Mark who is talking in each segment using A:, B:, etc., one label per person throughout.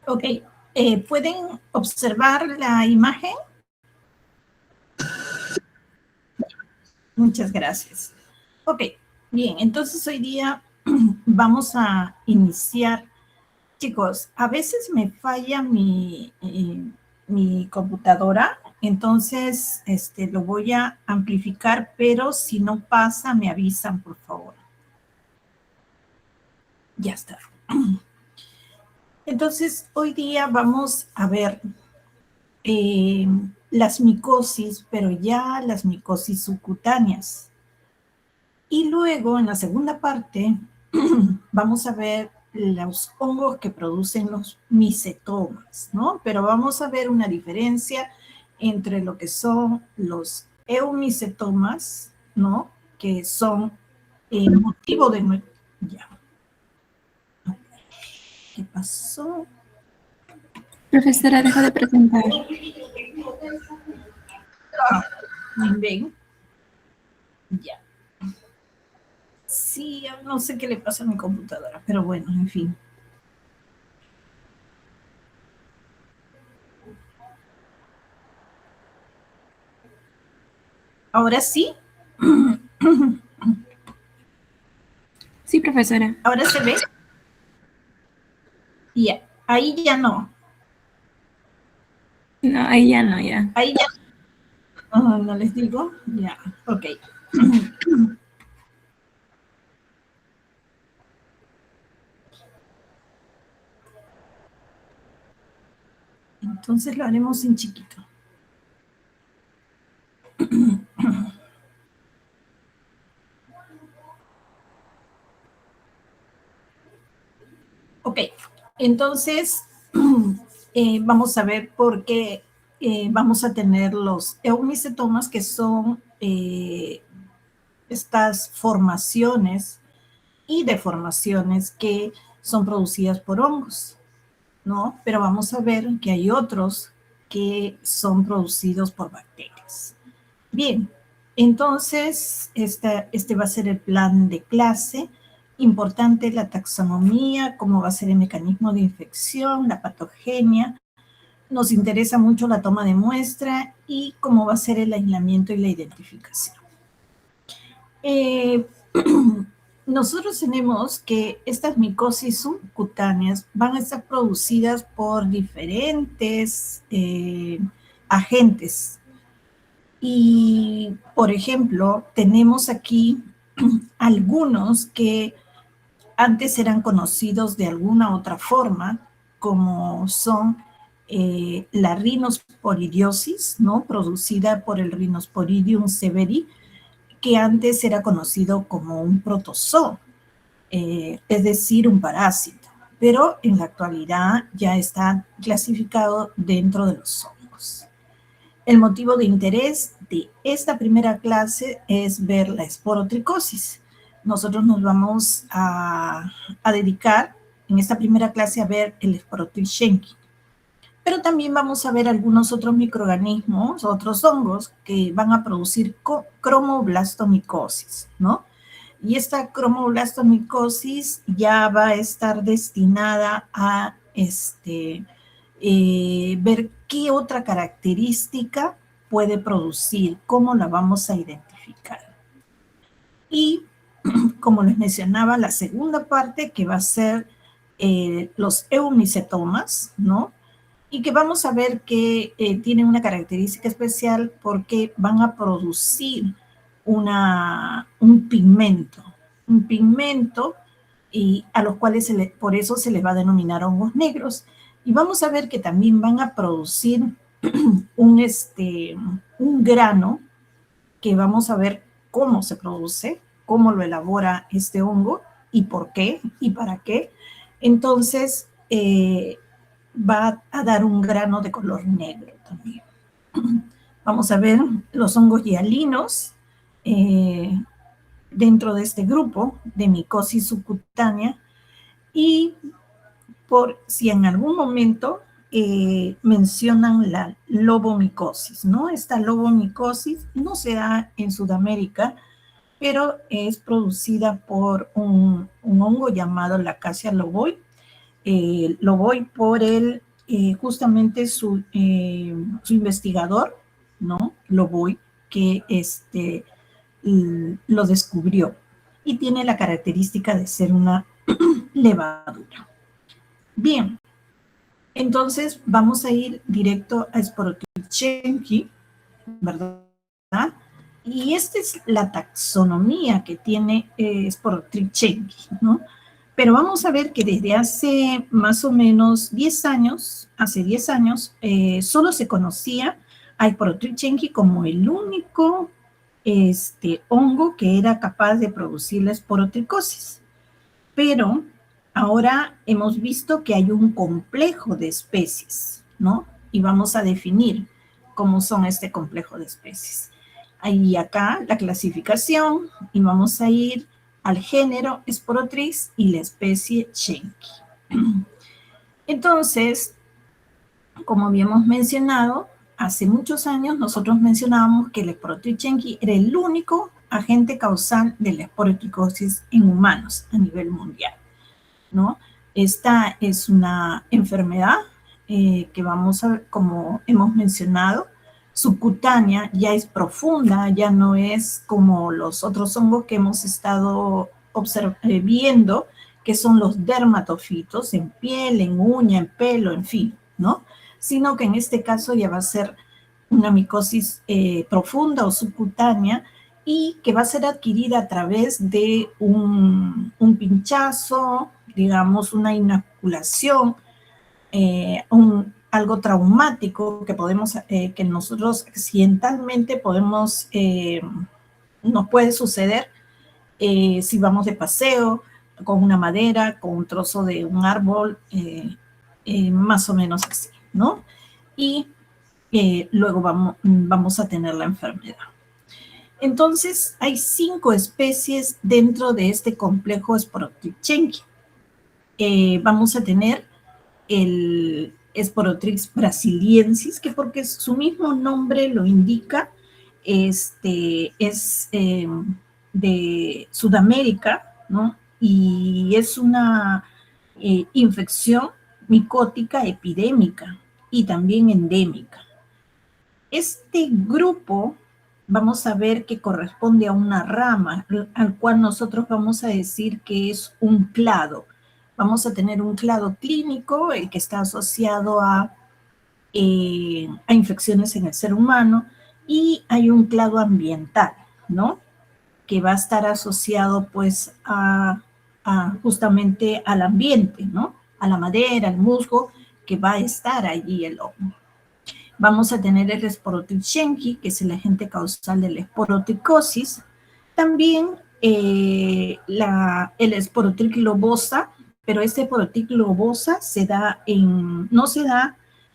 A: Ok, ¿pueden observar la imagen? Muchas gracias. Ok, bien, entonces hoy día vamos a iniciar. Chicos, a veces me falla mi computadora, entonces lo voy a amplificar, pero si no pasa, me avisan, por favor. Ya está. Entonces, hoy día vamos a ver las micosis, pero ya las micosis subcutáneas. Y luego, en la segunda parte, vamos a ver los hongos que producen los micetomas, ¿no? Pero vamos a ver una diferencia entre lo que son los eumicetomas, ¿no? Que son el motivo de... Ya. ¿Qué pasó?
B: Profesora, dejo de presentar.
A: Bien. Ya. Sí, no sé qué le pasa a mi computadora, pero bueno, en fin. ¿Ahora sí?
B: Sí, profesora.
A: ¿Ahora se ve? Ya. Ahí ya no.
B: No, ahí ya no, ya.
A: Ahí ya. No les digo. Ya. Ok. Entonces lo haremos en chiquito. Ok, entonces vamos a ver por qué vamos a tener los eumicetomas, que son estas formaciones y deformaciones que son producidas por hongos, ¿no? Pero vamos a ver que hay otros que son producidos por bacterias. Bien, entonces este va a ser el plan de clase. Importante la taxonomía, cómo va a ser el mecanismo de infección, la patogenia. Nos interesa mucho la toma de muestra y cómo va a ser el aislamiento y la identificación. Nosotros tenemos que estas micosis subcutáneas van a estar producidas por diferentes agentes. Y, por ejemplo, tenemos aquí algunos que antes eran conocidos de alguna otra forma, como son la rinosporidiosis, ¿no? Producida por el Rhinosporidium severi, que antes era conocido como un protozoo, es decir, un parásito, pero en la actualidad ya está clasificado dentro de los hongos. El motivo de interés de esta primera clase es ver la esporotricosis. Nosotros nos vamos a dedicar en esta primera clase a ver el Sporotrichemki. Pero también vamos a ver algunos otros microorganismos, otros hongos que van a producir cromoblastomicosis, ¿no? Y esta cromoblastomicosis ya va a estar destinada a ver qué otra característica puede producir, cómo la vamos a identificar. Y, como les mencionaba, la segunda parte que va a ser los eumicetomas, ¿no? Y que vamos a ver que tienen una característica especial porque van a producir un pigmento y a los cuales por eso se les va a denominar hongos negros. Y vamos a ver que también van a producir un grano que vamos a ver cómo se produce, cómo lo elabora este hongo y por qué y para qué. Entonces, va a dar un grano de color negro también. Vamos a ver los hongos hialinos dentro de este grupo de micosis subcutánea y por si en algún momento mencionan la lobomicosis, ¿no? Esta lobomicosis no se da en Sudamérica, pero es producida por un hongo llamado la Acacia loboi. Loboi por justamente su investigador, ¿no? Loboi, que lo descubrió y tiene la característica de ser una levadura. Bien, entonces vamos a ir directo a Sporotrichenki, ¿verdad? Y esta es la taxonomía que tiene Sporotrichenki, ¿no? Pero vamos a ver que desde hace más o menos 10 años, solo se conocía a Sporotrichenki como el único hongo que era capaz de producir la esporotricosis. Pero ahora hemos visto que hay un complejo de especies, ¿no? Y vamos a definir cómo son este complejo de especies. Ahí acá la clasificación y vamos a ir al género Sporotrix y la especie Schenki. Entonces, como habíamos mencionado, hace muchos años nosotros mencionábamos que el Sporotrix Schenki era el único agente causal de la esporotricosis en humanos a nivel mundial, ¿no? Esta es una enfermedad que vamos a ver, como hemos mencionado, subcutánea, ya es profunda, ya no es como los otros hongos que hemos estado viendo, que son los dermatofitos, en piel, en uña, en pelo, en fin, ¿no? Sino que en este caso ya va a ser una micosis profunda o subcutánea y que va a ser adquirida a través de un pinchazo, digamos, una inoculación, algo traumático que podemos, que nosotros accidentalmente podemos, nos puede suceder si vamos de paseo con una madera, con un trozo de un árbol, más o menos así, ¿no? Y luego vamos a tener la enfermedad. Entonces, hay 5 especies dentro de este complejo Sporotrichenki. Vamos a tener el Sporotrix brasiliensis, que porque su mismo nombre lo indica, es de Sudamérica, ¿no? Y es una infección micótica epidémica y también endémica. Este grupo vamos a ver que corresponde a una rama, al cual nosotros vamos a decir que es un clado. Vamos a tener un clado clínico, el que está asociado a infecciones en el ser humano, y hay un clado ambiental, ¿no? Que va a estar asociado, pues, justamente al ambiente, ¿no? A la madera, al musgo, que va a estar allí el hongo. Vamos a tener el Sporotrix Schenki, que es el agente causal de la esporotricosis. También el Sporotrix globosa, pero este Sporotrix globosa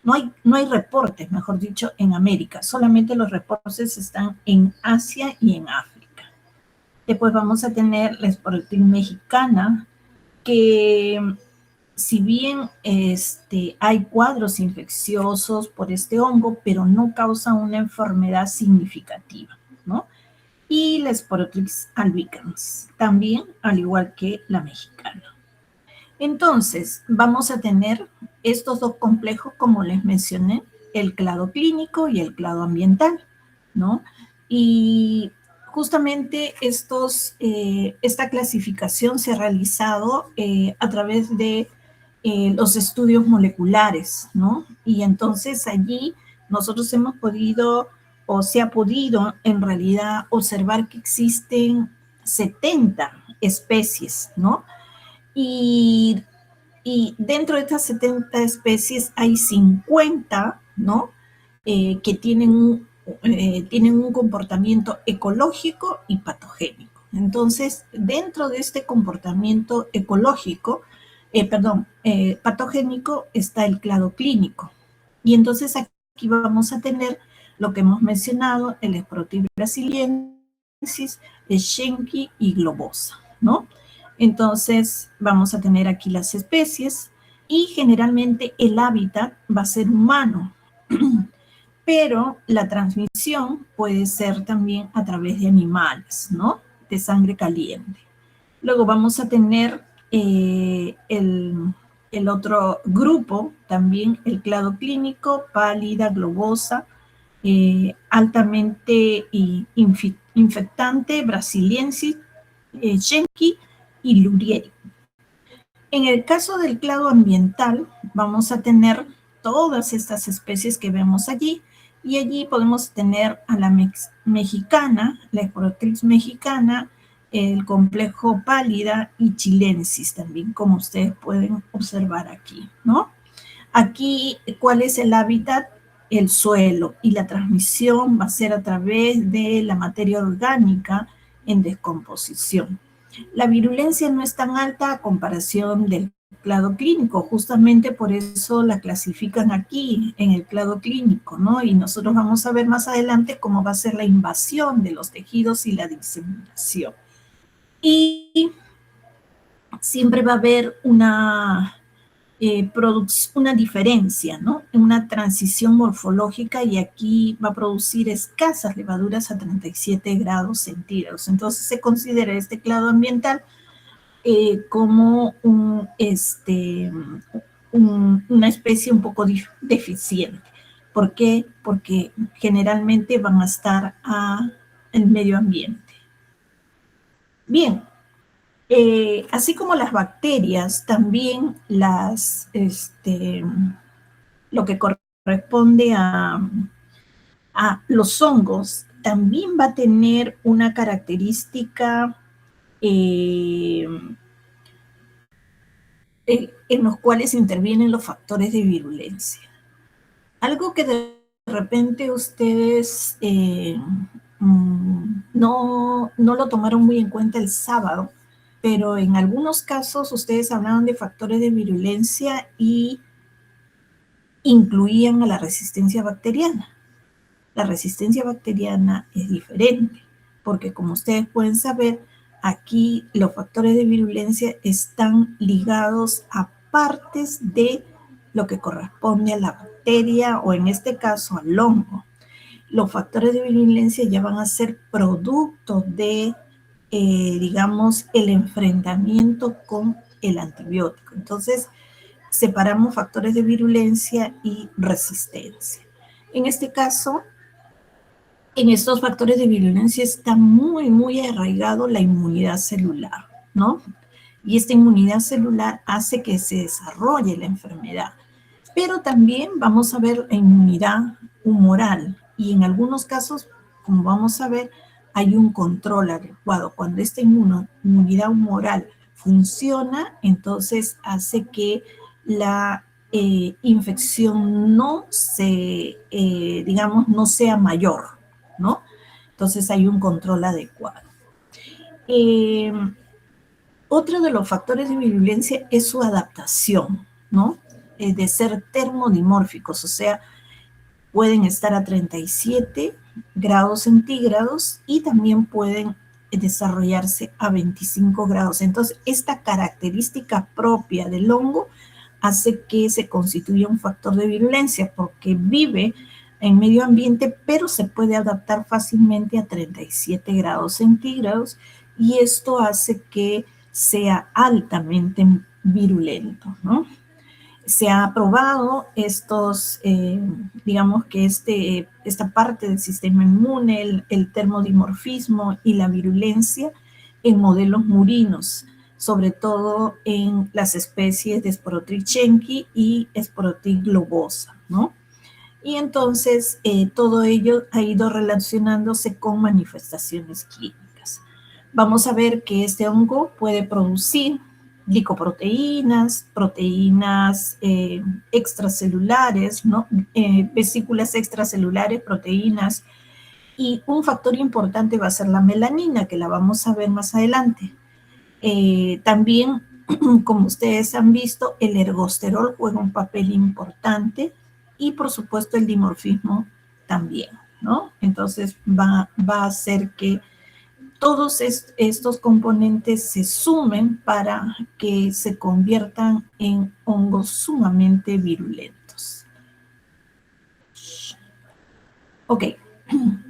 A: no hay reportes, mejor dicho, en América. Solamente los reportes están en Asia y en África. Después vamos a tener la Sporotrix mexicana, que si bien hay cuadros infecciosos por este hongo, pero no causa una enfermedad significativa, ¿no? Y la Sporotrix albicans, también, al igual que la mexicana. Entonces, vamos a tener estos 2 complejos, como les mencioné, el clado clínico y el clado ambiental, ¿no? Y justamente esta clasificación se ha realizado a través de los estudios moleculares, ¿no? Y entonces allí nosotros hemos podido, o se ha podido en realidad observar que existen 70 especies, ¿no? Y dentro de estas 70 especies hay 50, ¿no? Que tienen un comportamiento ecológico y patogénico. Entonces, dentro de este comportamiento ecológico, patogénico, está el clado clínico. Y entonces aquí vamos a tener lo que hemos mencionado, el Sporotrix brasiliensis, el Schenki y globosa, ¿no? Entonces vamos a tener aquí las especies y generalmente el hábitat va a ser humano, pero la transmisión puede ser también a través de animales, ¿no? De sangre caliente. Luego vamos a tener el otro grupo, también el clado clínico, pálida, globosa, altamente infectante, brasiliensis, Schenki y Lurieri. En el caso del clado ambiental, vamos a tener todas estas especies que vemos allí, y allí podemos tener a la mexicana, la Esporotrix mexicana, el complejo pálida y chilensis también, como ustedes pueden observar aquí, ¿no? Aquí, ¿cuál es el hábitat? El suelo, y la transmisión va a ser a través de la materia orgánica en descomposición. La virulencia no es tan alta a comparación del clado clínico, justamente por eso la clasifican aquí en el clado clínico, ¿no? Y nosotros vamos a ver más adelante cómo va a ser la invasión de los tejidos y la diseminación. Y siempre va a haber una diferencia, ¿no? Una transición morfológica, y aquí va a producir escasas levaduras a 37 grados centígrados. Entonces se considera este clado ambiental como una especie un poco deficiente. ¿Por qué? Porque generalmente van a estar en el medio ambiente. Bien. Así como las bacterias, también lo que corresponde a los hongos, también va a tener una característica en los cuales intervienen los factores de virulencia. Algo que de repente ustedes no lo tomaron muy en cuenta el sábado, pero en algunos casos ustedes hablaban de factores de virulencia y incluían a la resistencia bacteriana. La resistencia bacteriana es diferente, porque como ustedes pueden saber, aquí los factores de virulencia están ligados a partes de lo que corresponde a la bacteria, o en este caso al hongo. Los factores de virulencia ya van a ser producto de digamos, el enfrentamiento con el antibiótico. Entonces, separamos factores de virulencia y resistencia. En este caso, en estos factores de virulencia está muy, muy arraigado la inmunidad celular, ¿no? Y esta inmunidad celular hace que se desarrolle la enfermedad. Pero también vamos a ver la inmunidad humoral, y en algunos casos, como vamos a ver, hay un control adecuado. Cuando esta inmunidad humoral funciona, entonces hace que la infección no sea mayor, ¿no? Entonces hay un control adecuado. Otro de los factores de virulencia es su adaptación, ¿no? De ser termodimórficos, o sea, pueden estar a 37 grados centígrados y también pueden desarrollarse a 25 grados. Entonces, esta característica propia del hongo hace que se constituya un factor de virulencia, porque vive en medio ambiente, pero se puede adaptar fácilmente a 37 grados centígrados, y esto hace que sea altamente virulento, ¿no? Se ha probado digamos que esta parte del sistema inmune, el termodimorfismo y la virulencia en modelos murinos, sobre todo en las especies de Sporotrix schenki y Sporotrix globosa, ¿no? Y entonces todo ello ha ido relacionándose con manifestaciones clínicas. Vamos a ver que este hongo puede producir glicoproteínas, proteínas extracelulares, ¿no? Vesículas extracelulares, proteínas, y un factor importante va a ser la melanina, que la vamos a ver más adelante. También, como ustedes han visto, el ergosterol juega un papel importante, y por supuesto el dimorfismo también, ¿no? Entonces va a hacer que todos estos componentes se sumen para que se conviertan en hongos sumamente virulentos. Ok,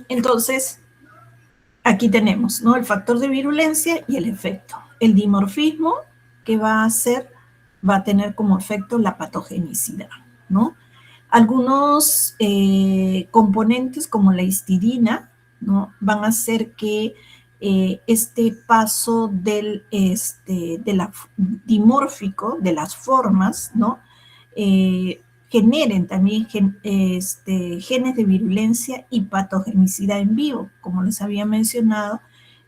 A: entonces aquí tenemos, ¿no?, el factor de virulencia y el efecto. El dimorfismo que va a tener como efecto la patogenicidad, ¿no? Algunos componentes como la histidina, ¿no?, van a hacer que este paso del dimórfico, de las formas, ¿no?, generen también genes de virulencia y patogenicidad en vivo, como les había mencionado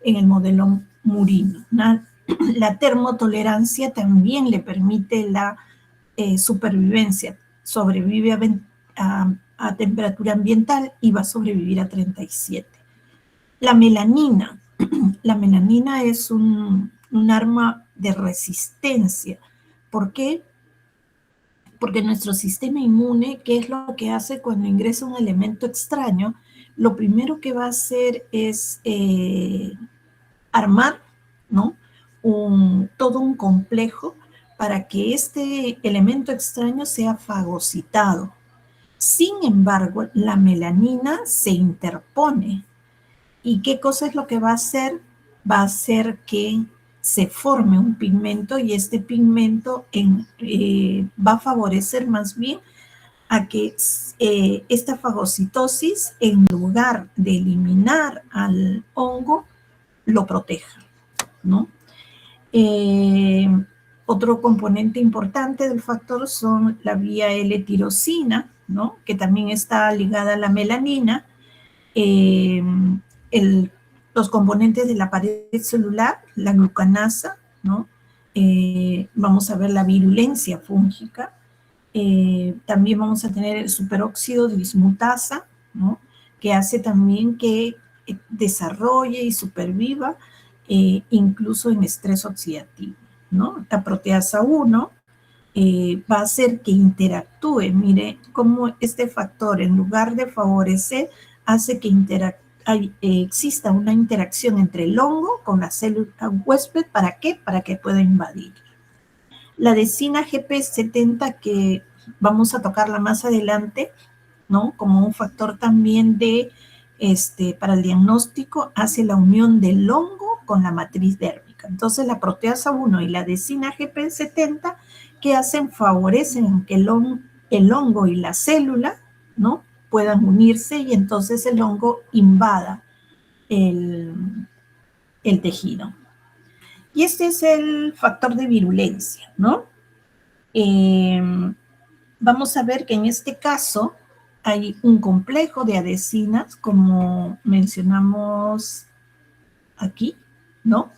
A: en el modelo murino. La termotolerancia también le permite la supervivencia, sobrevive a temperatura ambiental y va a sobrevivir a 37. La melanina. La melanina es un arma de resistencia. ¿Por qué? Porque nuestro sistema inmune, ¿qué es lo que hace cuando ingresa un elemento extraño? Lo primero que va a hacer es armar, ¿no?, todo un complejo para que este elemento extraño sea fagocitado. Sin embargo, la melanina se interpone. ¿Y qué cosa es lo que va a hacer? Va a hacer que se forme un pigmento y este pigmento va a favorecer más bien a que esta fagocitosis, en lugar de eliminar al hongo, lo proteja, ¿no? Otro componente importante del factor son la vía L-tirosina, ¿no?, que también está ligada a la melanina. Los componentes de la pared celular, la glucanasa, ¿no? Vamos a ver la virulencia fúngica. También vamos a tener el superóxido de dismutasa, ¿no?, que hace también que desarrolle y superviva incluso en estrés oxidativo, ¿no? La proteasa 1 va a hacer que interactúe. Mire cómo este factor, en lugar de favorecer, hace que exista una interacción entre el hongo con la célula huésped. ¿Para qué? Para que pueda invadir. La adesina GP70, que vamos a tocarla más adelante, ¿no?, como un factor también para el diagnóstico, hace la unión del hongo con la matriz dérmica. Entonces, la proteasa 1 y la adesina GP70, ¿qué hacen? Favorecen que el hongo y la célula, ¿no?, puedan unirse y entonces el hongo invada el tejido. Y este es el factor de virulencia, ¿no? Vamos a ver que en este caso hay un complejo de adesinas, como mencionamos aquí, ¿no?,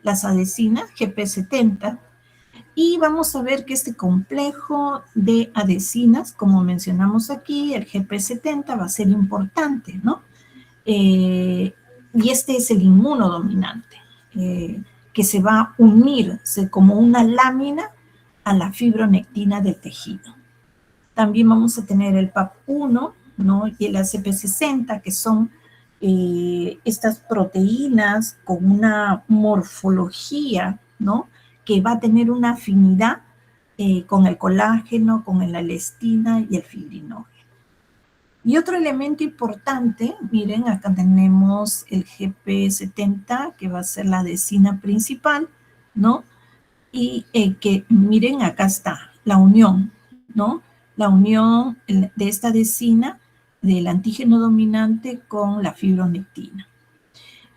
A: las adesinas GP70, y vamos a ver que este complejo de adesinas, como mencionamos aquí, el GP70 va a ser importante, ¿no? Y este es el inmunodominante, que se va a unirse como una lámina a la fibronectina del tejido. También vamos a tener el PAP1, ¿no?, y el ACP60, que son estas proteínas con una morfología, ¿no?, que va a tener una afinidad con el colágeno, con la elastina y el fibrinógeno. Y otro elemento importante, miren, acá tenemos el GP70, que va a ser la adesina principal, ¿no? Y que, miren, acá está la unión, ¿no? La unión de esta adesina del antígeno dominante con la fibronectina.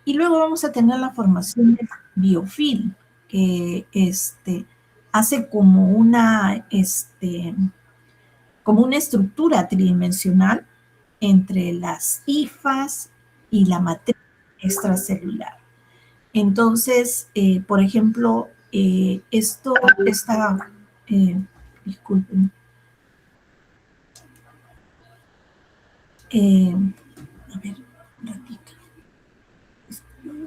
A: Y luego vamos a tener la formación de biofilm, que hace como una estructura tridimensional entre las hifas y la matriz extracelular. Entonces, por ejemplo, disculpen, a ver, un ratito.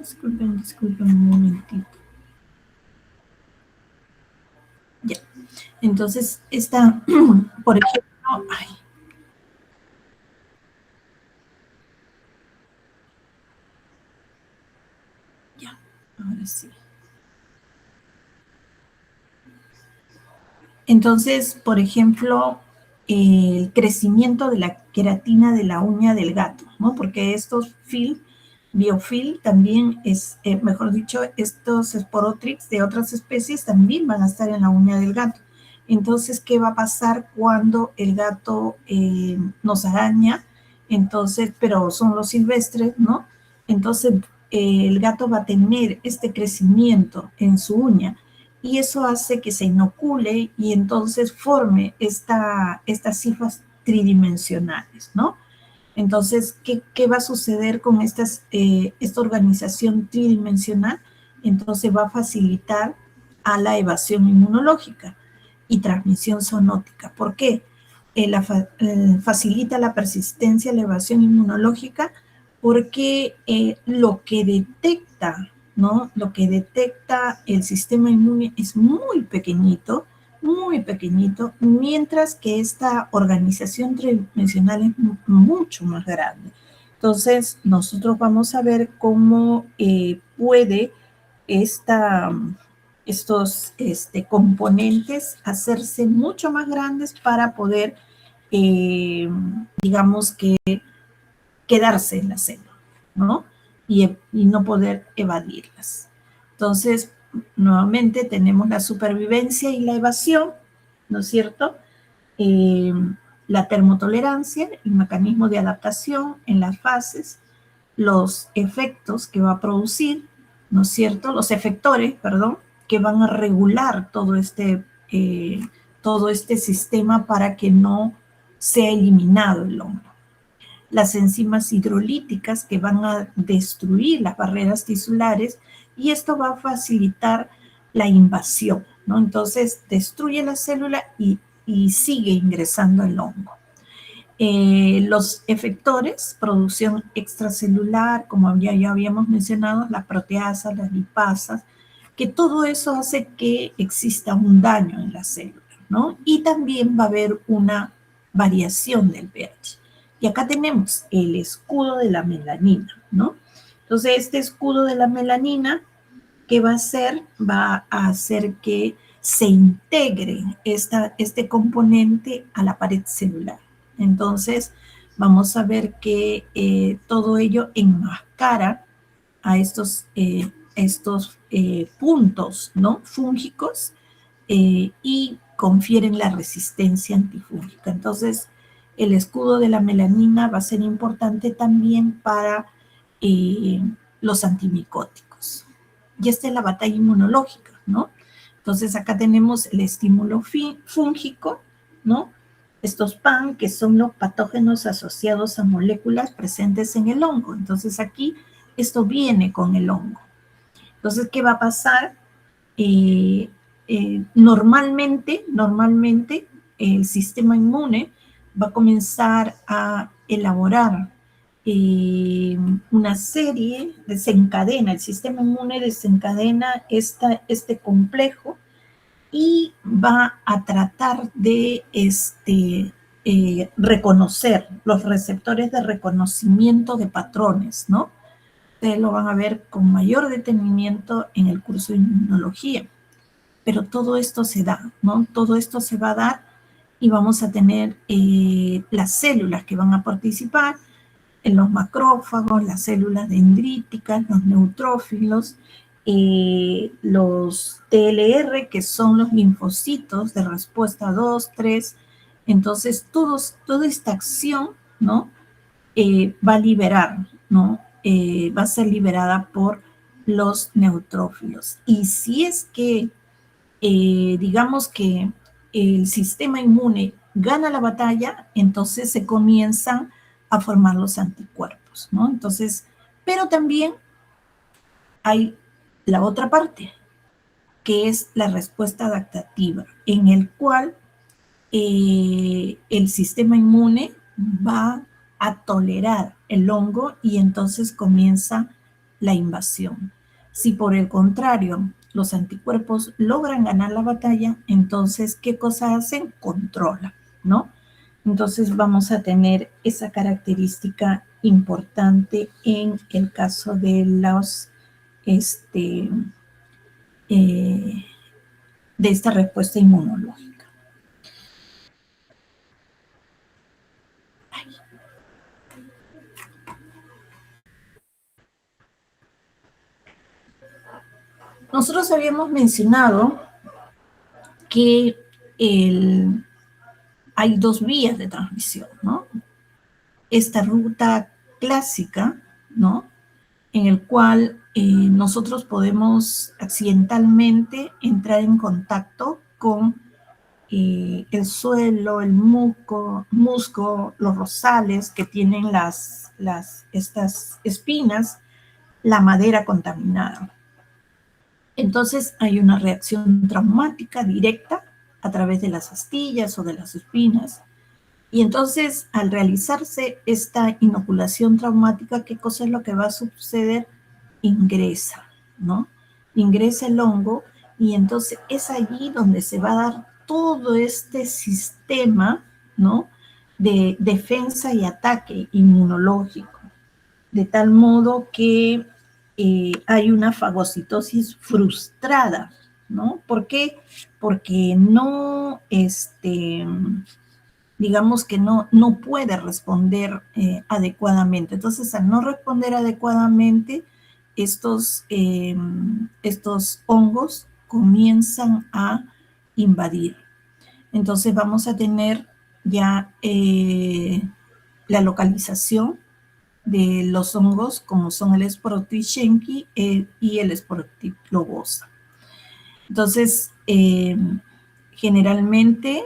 A: Disculpen un momentito. Ya. Entonces, por ejemplo, Ahora sí. Entonces, por ejemplo, el crecimiento de la queratina de la uña del gato, ¿no? Porque estos biofilm también es, mejor dicho, estos sporotrix de otras especies también van a estar en la uña del gato. Entonces, ¿qué va a pasar cuando el gato nos araña? Entonces, pero son los silvestres, ¿no? Entonces, el gato va a tener este crecimiento en su uña y eso hace que se inocule y entonces forme estas cifras tridimensionales, ¿no? Entonces, ¿qué va a suceder con esta organización tridimensional? Entonces va a facilitar a la evasión inmunológica y transmisión zoonótica. ¿Por qué? Facilita la persistencia, la evasión inmunológica, porque lo que detecta, ¿no? Lo que detecta el sistema inmune es muy pequeñito, mientras que esta organización tridimensional es mucho más grande. Entonces, nosotros vamos a ver cómo puede estos componentes hacerse mucho más grandes para poder, digamos que, quedarse en la célula, ¿no? Y no poder evadirlas. Entonces, nuevamente tenemos la supervivencia y la evasión, ¿no es cierto? Eh, la termotolerancia, el mecanismo de adaptación en las fases, los efectos que va a producir, ¿no es cierto? Los efectores, perdón, que van a regular todo este sistema para que no sea eliminado el hongo. Las enzimas hidrolíticas que van a destruir las barreras tisulares y esto va a facilitar la invasión, ¿no? Entonces destruye la célula y sigue ingresando el hongo. Los efectores, producción extracelular, como ya habíamos mencionado, las proteasas, las lipasas, que todo eso hace que exista un daño en la célula, ¿no? Y también va a haber una variación del pH. Y acá tenemos el escudo de la melanina, ¿no? Entonces, este escudo de la melanina, ¿qué va a hacer? Va a hacer que se integre este componente a la pared celular. Entonces, vamos a ver que todo ello enmascara a estos puntos, ¿no? Fúngicos y confieren la resistencia antifúngica. Entonces, el escudo de la melanina va a ser importante también para los antimicóticos. Y esta es la batalla inmunológica, ¿no? Entonces, acá tenemos el estímulo fúngico, ¿no? Estos PAN, que son los patógenos asociados a moléculas presentes en el hongo. Entonces, aquí esto viene con el hongo. Entonces, ¿qué va a pasar? Normalmente el sistema inmune va a comenzar a elaborar una serie, el sistema inmune desencadena este complejo y va a tratar de reconocer los receptores de reconocimiento de patrones, ¿no? Ustedes lo van a ver con mayor detenimiento en el curso de inmunología. Pero todo esto se da, ¿no? Todo esto se va a dar y vamos a tener las células que van a participar en los macrófagos, las células dendríticas, los neutrófilos, los TLR, que son los linfocitos de respuesta 2, 3. Entonces, toda esta acción, ¿no? Va a liberar, ¿no? Va a ser liberada por los neutrófilos. Y si es que, digamos que el sistema inmune gana la batalla, entonces se comienzan a formar los anticuerpos, ¿no? Entonces, pero también hay la otra parte, que es la respuesta adaptativa, en el cual el sistema inmune va a tolerar el hongo y entonces comienza la invasión. Si por el contrario los anticuerpos logran ganar la batalla, entonces, ¿qué cosa hacen? Controlan, ¿no? Entonces vamos a tener esa característica importante en el caso de los de esta respuesta inmunológica. Nosotros habíamos mencionado que hay dos vías de transmisión, ¿no? Esta ruta clásica, ¿no? En el cual nosotros podemos accidentalmente entrar en contacto con el suelo, el musgo, los rosales que tienen estas espinas, la madera contaminada. Entonces hay una reacción traumática directa a través de las astillas o de las espinas. Y entonces, al realizarse esta inoculación traumática, ¿qué cosa es lo que va a suceder? Ingresa, ¿no? Ingresa el hongo y entonces es allí donde se va a dar todo este sistema, ¿no? De defensa y ataque inmunológico, de tal modo que hay una fagocitosis frustrada, ¿no? ¿Por qué? Porque no, digamos que no puede responder adecuadamente. Entonces, al no responder adecuadamente, estos hongos comienzan a invadir. Entonces vamos a tener ya la localización de los hongos, como son el Sporoctrichенki y el Sporoctip globosa. Entonces, generalmente,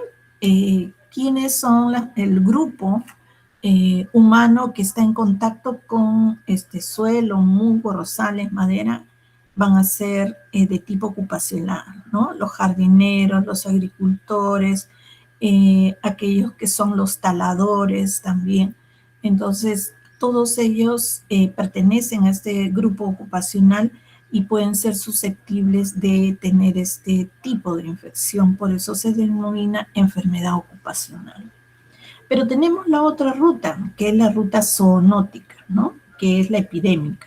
A: ¿quiénes son el grupo humano que está en contacto con este suelo, musgo, rosales, madera? Van a ser de tipo ocupacional, ¿no? Los jardineros, los agricultores, aquellos que son los taladores también. Entonces, todos ellos pertenecen a este grupo ocupacional y pueden ser susceptibles de tener este tipo de infección. Por eso se denomina enfermedad ocupacional. Pero tenemos la otra ruta, que es la ruta zoonótica, ¿no? Que es la epidémica.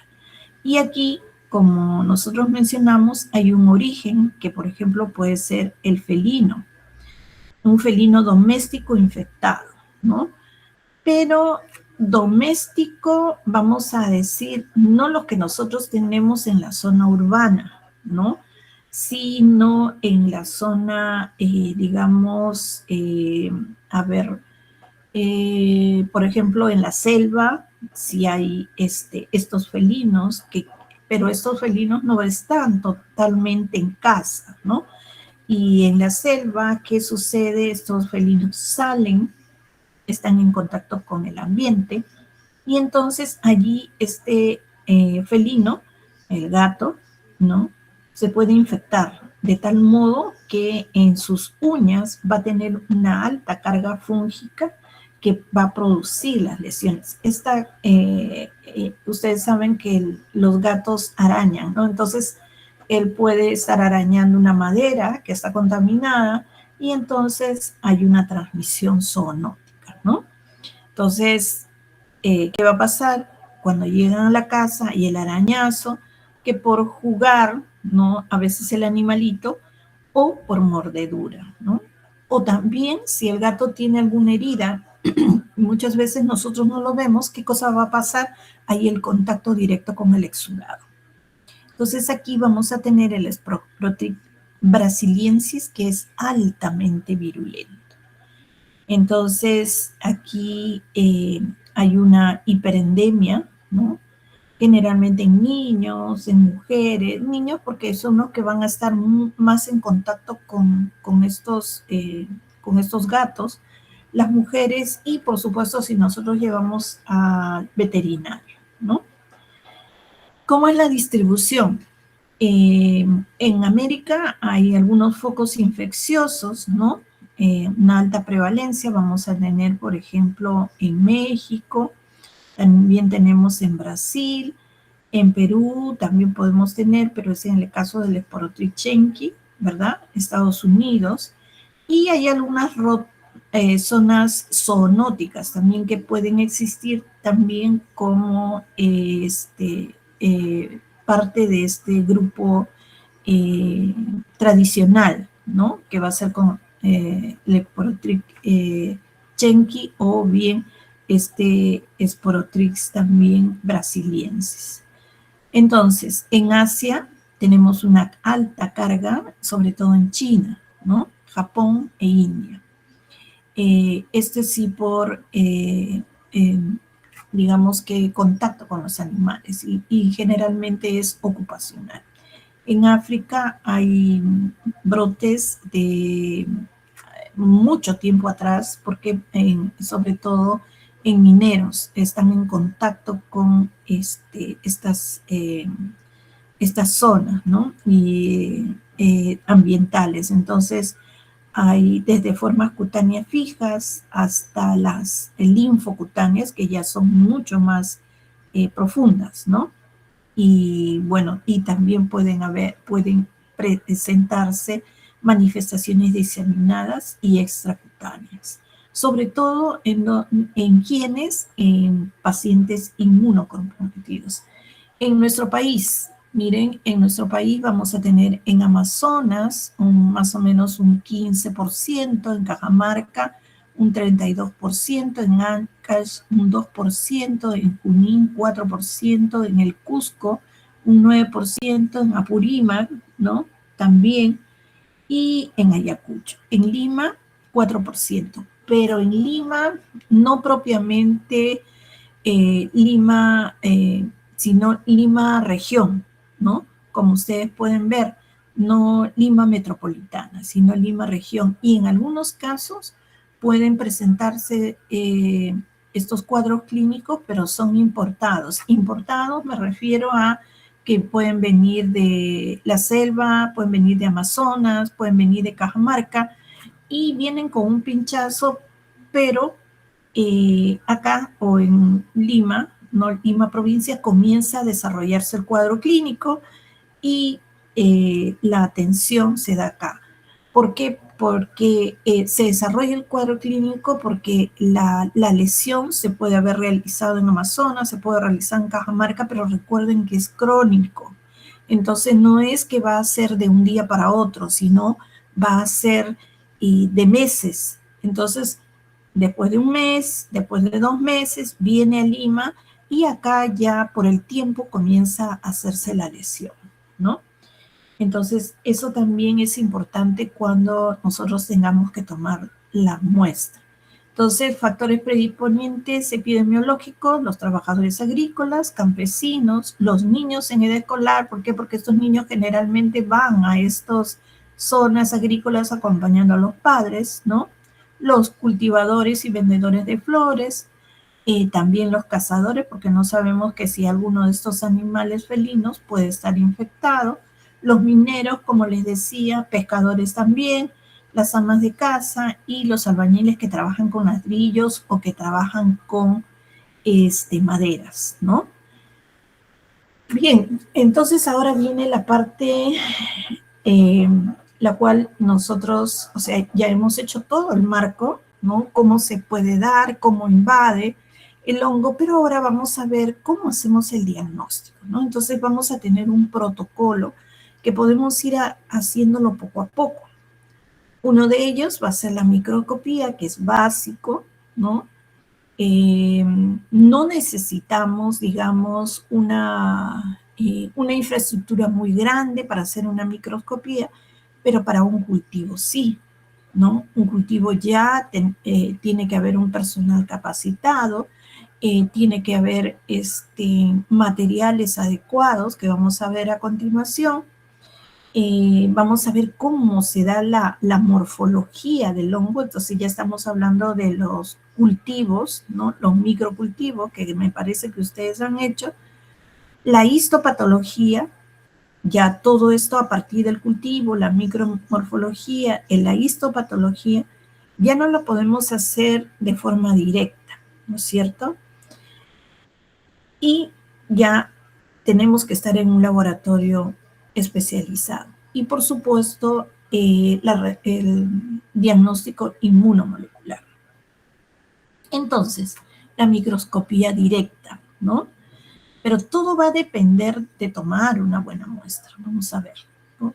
A: Y aquí, como nosotros mencionamos, hay un origen que, por ejemplo, puede ser el felino, un felino doméstico infectado, ¿no? Pero doméstico, vamos a decir, no lo que nosotros tenemos en la zona urbana, ¿no? Sino en la zona, digamos, por ejemplo, en la selva, si hay estos felinos, pero estos felinos no están totalmente en casa, ¿no? Y en la selva, ¿qué sucede? Estos felinos salen, están en contacto con el ambiente, y entonces allí felino, el gato, ¿no? Se puede infectar de tal modo que en sus uñas va a tener una alta carga fúngica que va a producir las lesiones. Ustedes saben que los gatos arañan, ¿no? Entonces, él puede estar arañando una madera que está contaminada y entonces hay una transmisión zoonótica, ¿no? Entonces, ¿qué va a pasar? Cuando llegan a la casa y el arañazo, que por jugar, ¿no? A veces el animalito, o por mordedura, ¿no? O también si el gato tiene alguna herida, muchas veces nosotros no lo vemos, ¿qué cosa va a pasar? Ahí el contacto directo con el exudado. Entonces aquí vamos a tener el Sporoctrichum brasiliensis, que es altamente virulento. Entonces aquí hay una hiperendemia, ¿no? Generalmente en niños, en mujeres, niños porque son los que van a estar más en contacto con estos gatos, las mujeres y por supuesto si nosotros llevamos al veterinario, ¿no? ¿Cómo es la distribución? En América hay algunos focos infecciosos, ¿no? Una alta prevalencia, vamos a tener, por ejemplo, en México, también tenemos en Brasil, en Perú también podemos tener, pero es en el caso del Sporoctrichенki, ¿verdad? Estados Unidos, y hay algunas zonas zoonóticas también que pueden existir también como parte de este grupo tradicional, ¿no? Que va a ser con Leporotrix chenqui o bien Sporotrix también brasiliensis. Entonces, en Asia tenemos una alta carga, sobre todo en China, ¿no? Japón e India. Este sí por, digamos que contacto con los animales y generalmente es ocupacional. En África hay brotes de mucho tiempo atrás, porque sobre todo en mineros están en contacto con estas zonas, ¿no? Y ambientales. Entonces, hay desde formas cutáneas fijas hasta las linfocutáneas, que ya son mucho más profundas, ¿no? Y bueno, y también pueden presentarse manifestaciones diseminadas y extracutáneas, sobre todo en quienes, en pacientes inmunocomprometidos. En nuestro país, miren, en nuestro país vamos a tener en Amazonas más o menos un 15%, en Cajamarca un 32%, en Ancash un 2%, en Junín 4%, en el Cusco un 9%, en Apurímac, ¿no? También, y en Ayacucho. En Lima, 4%, pero en Lima no propiamente Lima, sino Lima región, ¿no? Como ustedes pueden ver, no Lima metropolitana, sino Lima región. Y en algunos casos pueden presentarse estos cuadros clínicos, pero son importados. Importados me refiero a que pueden venir de la selva, pueden venir de Amazonas, pueden venir de Cajamarca, y vienen con un pinchazo, pero acá o en Lima, ¿no? Lima provincia, comienza a desarrollarse el cuadro clínico y la atención se da acá. ¿Por qué? Porque se desarrolla el cuadro clínico porque la lesión se puede haber realizado en Amazonas, se puede realizar en Cajamarca, pero recuerden que es crónico. Entonces no es que va a ser de un día para otro, sino va a ser de meses. Entonces, después de un mes, después de 2 meses, viene a Lima y acá ya por el tiempo comienza a hacerse la lesión, ¿no? Entonces, eso también es importante cuando nosotros tengamos que tomar la muestra. Entonces, factores predisponentes epidemiológicos, los trabajadores agrícolas, campesinos, los niños en edad escolar. ¿Por qué? Porque estos niños generalmente van a estas zonas agrícolas acompañando a los padres, ¿no? Los cultivadores y vendedores de flores, también los cazadores, porque no sabemos que si alguno de estos animales felinos puede estar infectado, los mineros, como les decía, pescadores también, las amas de casa y los albañiles que trabajan con ladrillos o que trabajan con maderas, ¿no? Bien, entonces ahora viene la parte la cual nosotros, o sea, ya hemos hecho todo el marco, ¿no? Cómo se puede dar, cómo invade el hongo, pero ahora vamos a ver cómo hacemos el diagnóstico, ¿no? Entonces vamos a tener un protocolo que podemos ir haciéndolo poco a poco. Uno de ellos va a ser la microscopía, que es básico, ¿no? No necesitamos, digamos, una infraestructura muy grande para hacer una microscopía, pero para un cultivo sí, ¿no? Un cultivo ya tiene que haber un personal capacitado, tiene que haber materiales adecuados que vamos a ver a continuación. Vamos a ver cómo se da la morfología del hongo. Entonces ya estamos hablando de los cultivos, ¿no? Los microcultivos que me parece que ustedes han hecho. La histopatología, ya todo esto a partir del cultivo, la micromorfología, la histopatología, ya no lo podemos hacer de forma directa, ¿no es cierto? Y ya tenemos que estar en un laboratorio especializado. Y por supuesto, el diagnóstico inmunomolecular. Entonces, la microscopía directa, ¿no? Pero todo va a depender de tomar una buena muestra. Vamos a ver, ¿no?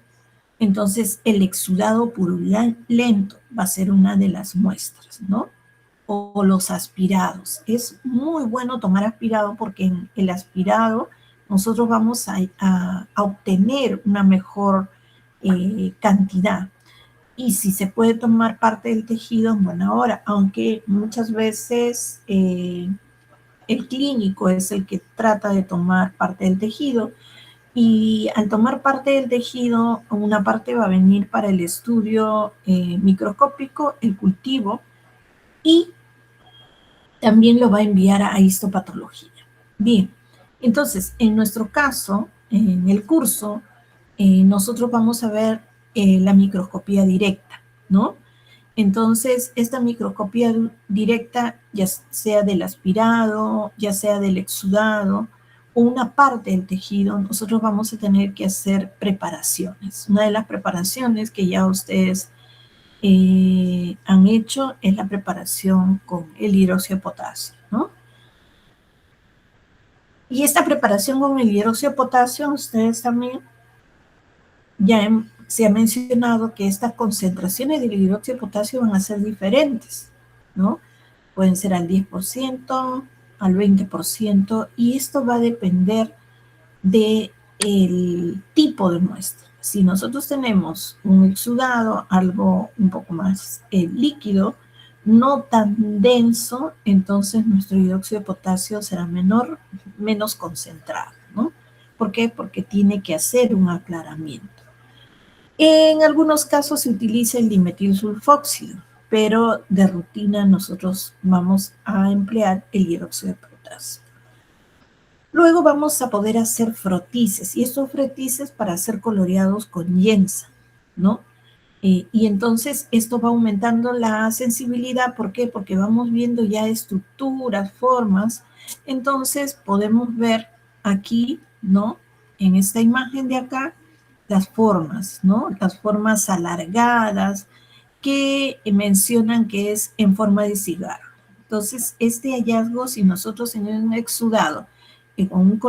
A: Entonces, el exudado purulento va a ser una de las muestras, ¿no? O los aspirados. Es muy bueno tomar aspirado porque en el aspirado nosotros vamos a obtener una mejor cantidad. Y si se puede tomar parte del tejido en buena hora, aunque muchas veces el clínico es el que trata de tomar parte del tejido, y al tomar parte del tejido, una parte va a venir para el estudio microscópico, el cultivo, y también lo va a enviar a histopatología. Bien, entonces, en nuestro caso, en el curso, nosotros vamos a ver la microscopía directa, ¿no? Entonces, esta microscopía directa, ya sea del aspirado, ya sea del exudado, o una parte del tejido, nosotros vamos a tener que hacer preparaciones. Una de las preparaciones que ya ustedes han hecho es la preparación con el hidróxido de potasio, ¿no? Y esta preparación con el hidróxido de potasio, ustedes también ya se ha mencionado que estas concentraciones del hidróxido de potasio van a ser diferentes, ¿no? Pueden ser al 10%, al 20%, y esto va a depender del tipo de muestra. Si nosotros tenemos un exudado, algo un poco más líquido, no tan denso, entonces nuestro dióxido de potasio será menos concentrado, ¿no? ¿Por qué? Porque tiene que hacer un aclaramiento. En algunos casos se utiliza el dimetilsulfóxido, pero de rutina nosotros vamos a emplear el hidróxido de potasio. Luego vamos a poder hacer frotices, y estos frotices para ser coloreados con yensa, ¿no? Y entonces esto va aumentando la sensibilidad. ¿Por qué? Porque vamos viendo ya estructuras, formas. Entonces podemos ver aquí, ¿no? En esta imagen de acá, las formas, ¿no? Las formas alargadas que mencionan que es en forma de cigarro. Entonces, este hallazgo, si nosotros en un exudado con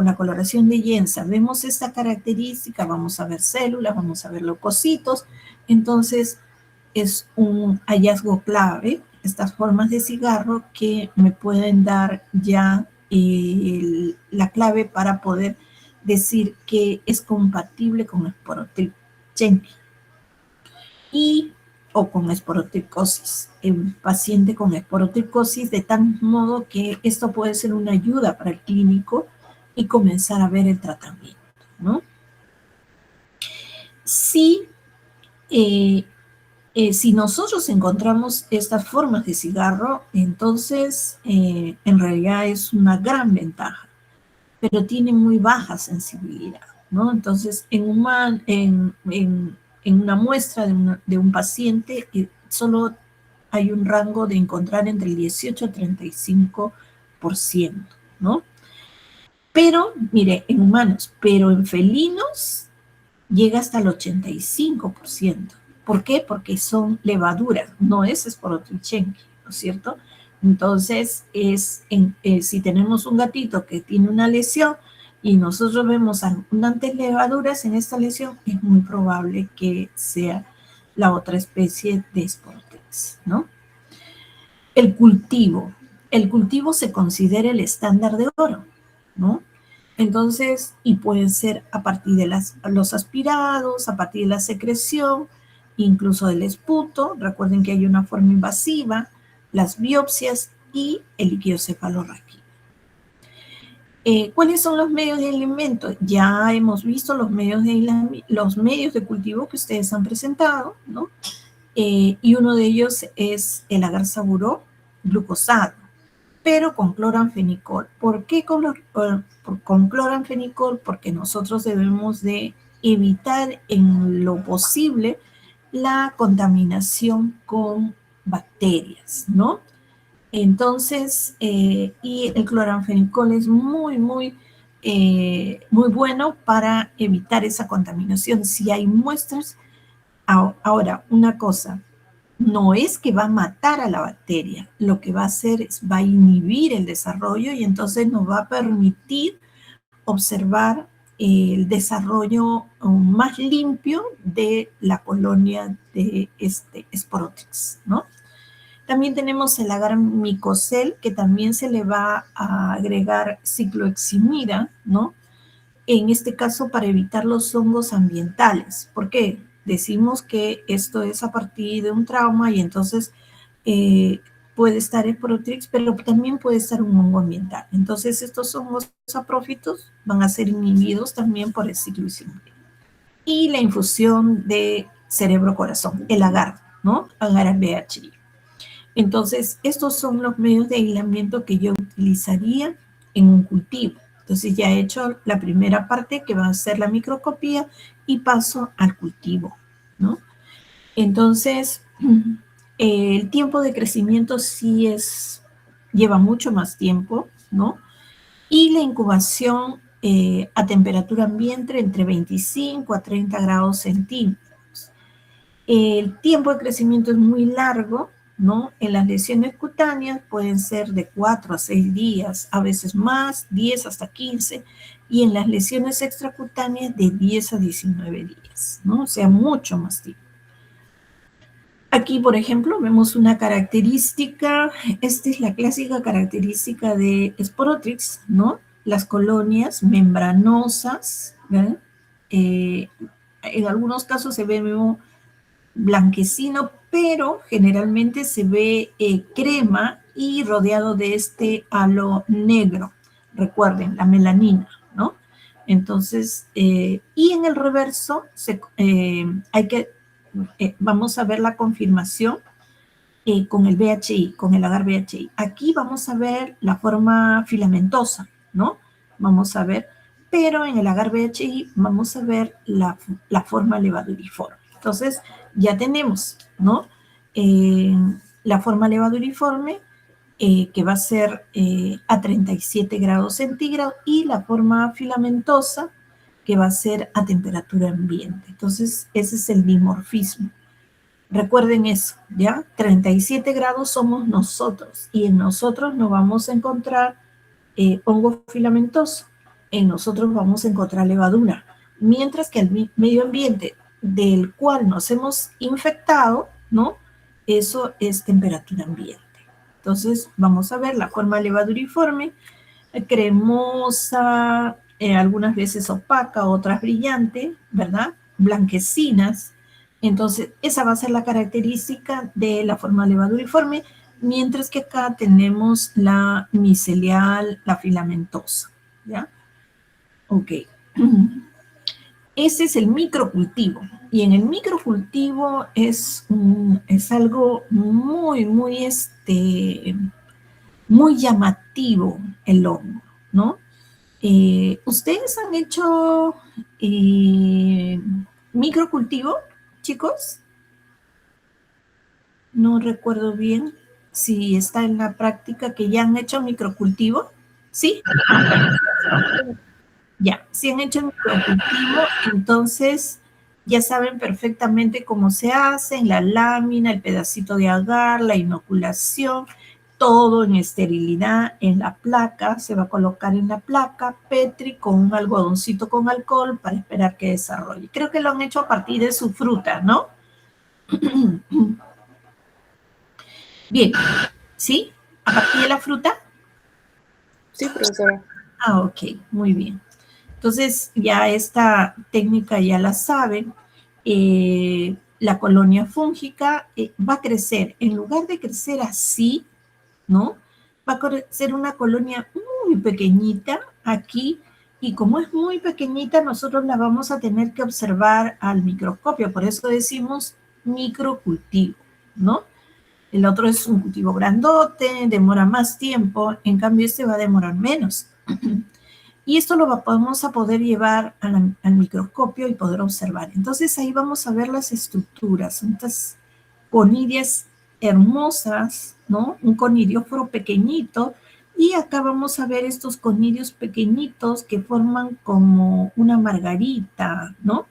A: la coloración de yensa vemos esta característica, vamos a ver células, vamos a ver leucocitos, entonces es un hallazgo clave, estas formas de cigarro que me pueden dar ya la clave para poder decir que es compatible con Sporotripchenki o con esporotricosis, en paciente con esporotricosis, de tal modo que esto puede ser una ayuda para el clínico y comenzar a ver el tratamiento, ¿no? Si nosotros encontramos estas formas de cigarro, entonces en realidad es una gran ventaja, pero tiene muy baja sensibilidad, ¿no? Entonces, en una muestra de un paciente, solo hay un rango de encontrar entre el 18 y 35%, ¿no? Pero, mire, en humanos, pero en felinos llega hasta el 85%. ¿Por qué? Porque son levaduras, no es Sporotripchenki, ¿no es cierto? Entonces, si tenemos un gatito que tiene una lesión y nosotros vemos abundantes levaduras en esta lesión, es muy probable que sea la otra especie de Sporotrix, ¿no? El cultivo se considera el estándar de oro, ¿no? Entonces, y pueden ser a partir de los aspirados, a partir de la secreción, incluso del esputo. Recuerden que hay una forma invasiva, las biopsias y el líquido cefalorraquídeo. ¿Cuáles son los medios de alimento? Ya hemos visto los medios de cultivo que ustedes han presentado, ¿no? Y uno de ellos es el agar saburó glucosado, pero con cloranfenicol. ¿Por qué con cloranfenicol? Porque nosotros debemos de evitar en lo posible la contaminación con bacterias, ¿no? Entonces, y el cloranfenicol es muy bueno para evitar esa contaminación. Si hay muestras, ahora, una cosa, no es que va a matar a la bacteria, lo que va a hacer es, va a inhibir el desarrollo y entonces nos va a permitir observar el desarrollo más limpio de la colonia de Sporotrix, ¿no? También tenemos el agar micocel, que también se le va a agregar cicloheximida, ¿no? En este caso para evitar los hongos ambientales. ¿Por qué? Decimos que esto es a partir de un trauma y entonces puede estar Sporotrix, pero también puede estar un hongo ambiental. Entonces estos hongos saprófitos van a ser inhibidos también por el cicloheximida. Y la infusión de cerebro-corazón, el agar, ¿no? Agar BHI. Entonces, estos son los medios de aislamiento que yo utilizaría en un cultivo. Entonces, ya he hecho la primera parte, que va a ser la microscopía, y paso al cultivo, ¿no? Entonces, el tiempo de crecimiento sí lleva mucho más tiempo, ¿no? Y la incubación a temperatura ambiente entre 25 a 30 grados centígrados. El tiempo de crecimiento es muy largo, ¿no? En las lesiones cutáneas pueden ser de 4 a 6 días, a veces más, 10 hasta 15, y en las lesiones extracutáneas de 10 a 19 días, ¿no? O sea, mucho más tiempo. Aquí, por ejemplo, vemos una característica, esta es la clásica característica de Sporotrix, ¿no? Las colonias membranosas, ¿verdad? En algunos casos se ve blanquecino, pero generalmente se ve crema y rodeado de este halo negro. Recuerden, la melanina, ¿no? Entonces, y en el reverso vamos a ver la confirmación con el BHI, con el agar BHI. Aquí vamos a ver la forma filamentosa, ¿no? Vamos a ver, pero en el agar BHI vamos a ver la forma levaduriforme. Entonces, ya tenemos, ¿no? La forma levaduriforme, que va a ser a 37 grados centígrados, y la forma filamentosa, que va a ser a temperatura ambiente. Entonces, ese es el dimorfismo. Recuerden eso, ¿ya? 37 grados somos nosotros, y en nosotros no vamos a encontrar hongo filamentoso, en nosotros vamos a encontrar levadura, mientras que el medio ambiente del cual nos hemos infectado, ¿no? Eso es temperatura ambiente. Entonces, vamos a ver la forma levaduriforme, cremosa, algunas veces opaca, otras brillante, ¿verdad? Blanquecinas. Entonces, esa va a ser la característica de la forma levaduriforme, mientras que acá tenemos la micelial, la filamentosa, ¿ya? Ok. Ese es el microcultivo. Y en el microcultivo es algo muy llamativo el hongo, ¿no? ¿Ustedes han hecho microcultivo, chicos? No recuerdo bien si está en la práctica que ya han hecho microcultivo. ¿Sí? Ya, si han hecho microcultivo, entonces ya saben perfectamente cómo se hace, en la lámina, el pedacito de agar, la inoculación, todo en esterilidad, en la placa, se va a colocar en la placa Petri con un algodoncito con alcohol para esperar que desarrolle. Creo que lo han hecho a partir de su fruta, ¿no? Bien, ¿sí? ¿A partir de la fruta?
C: Sí, profesora.
A: Ah, ok, muy bien. Entonces, ya esta técnica ya la saben. La colonia fúngica va a crecer, en lugar de crecer así, ¿no? Va a crecer una colonia muy pequeñita aquí, y como es muy pequeñita, nosotros la vamos a tener que observar al microscopio, por eso decimos microcultivo, ¿no? El otro es un cultivo grandote, demora más tiempo, en cambio este va a demorar menos. Y esto lo vamos a poder llevar al microscopio y poder observar. Entonces ahí vamos a ver las estructuras, son estas conidias hermosas, ¿no? Un conidióforo pequeñito, y acá vamos a ver estos conidios pequeñitos que forman como una margarita, ¿no?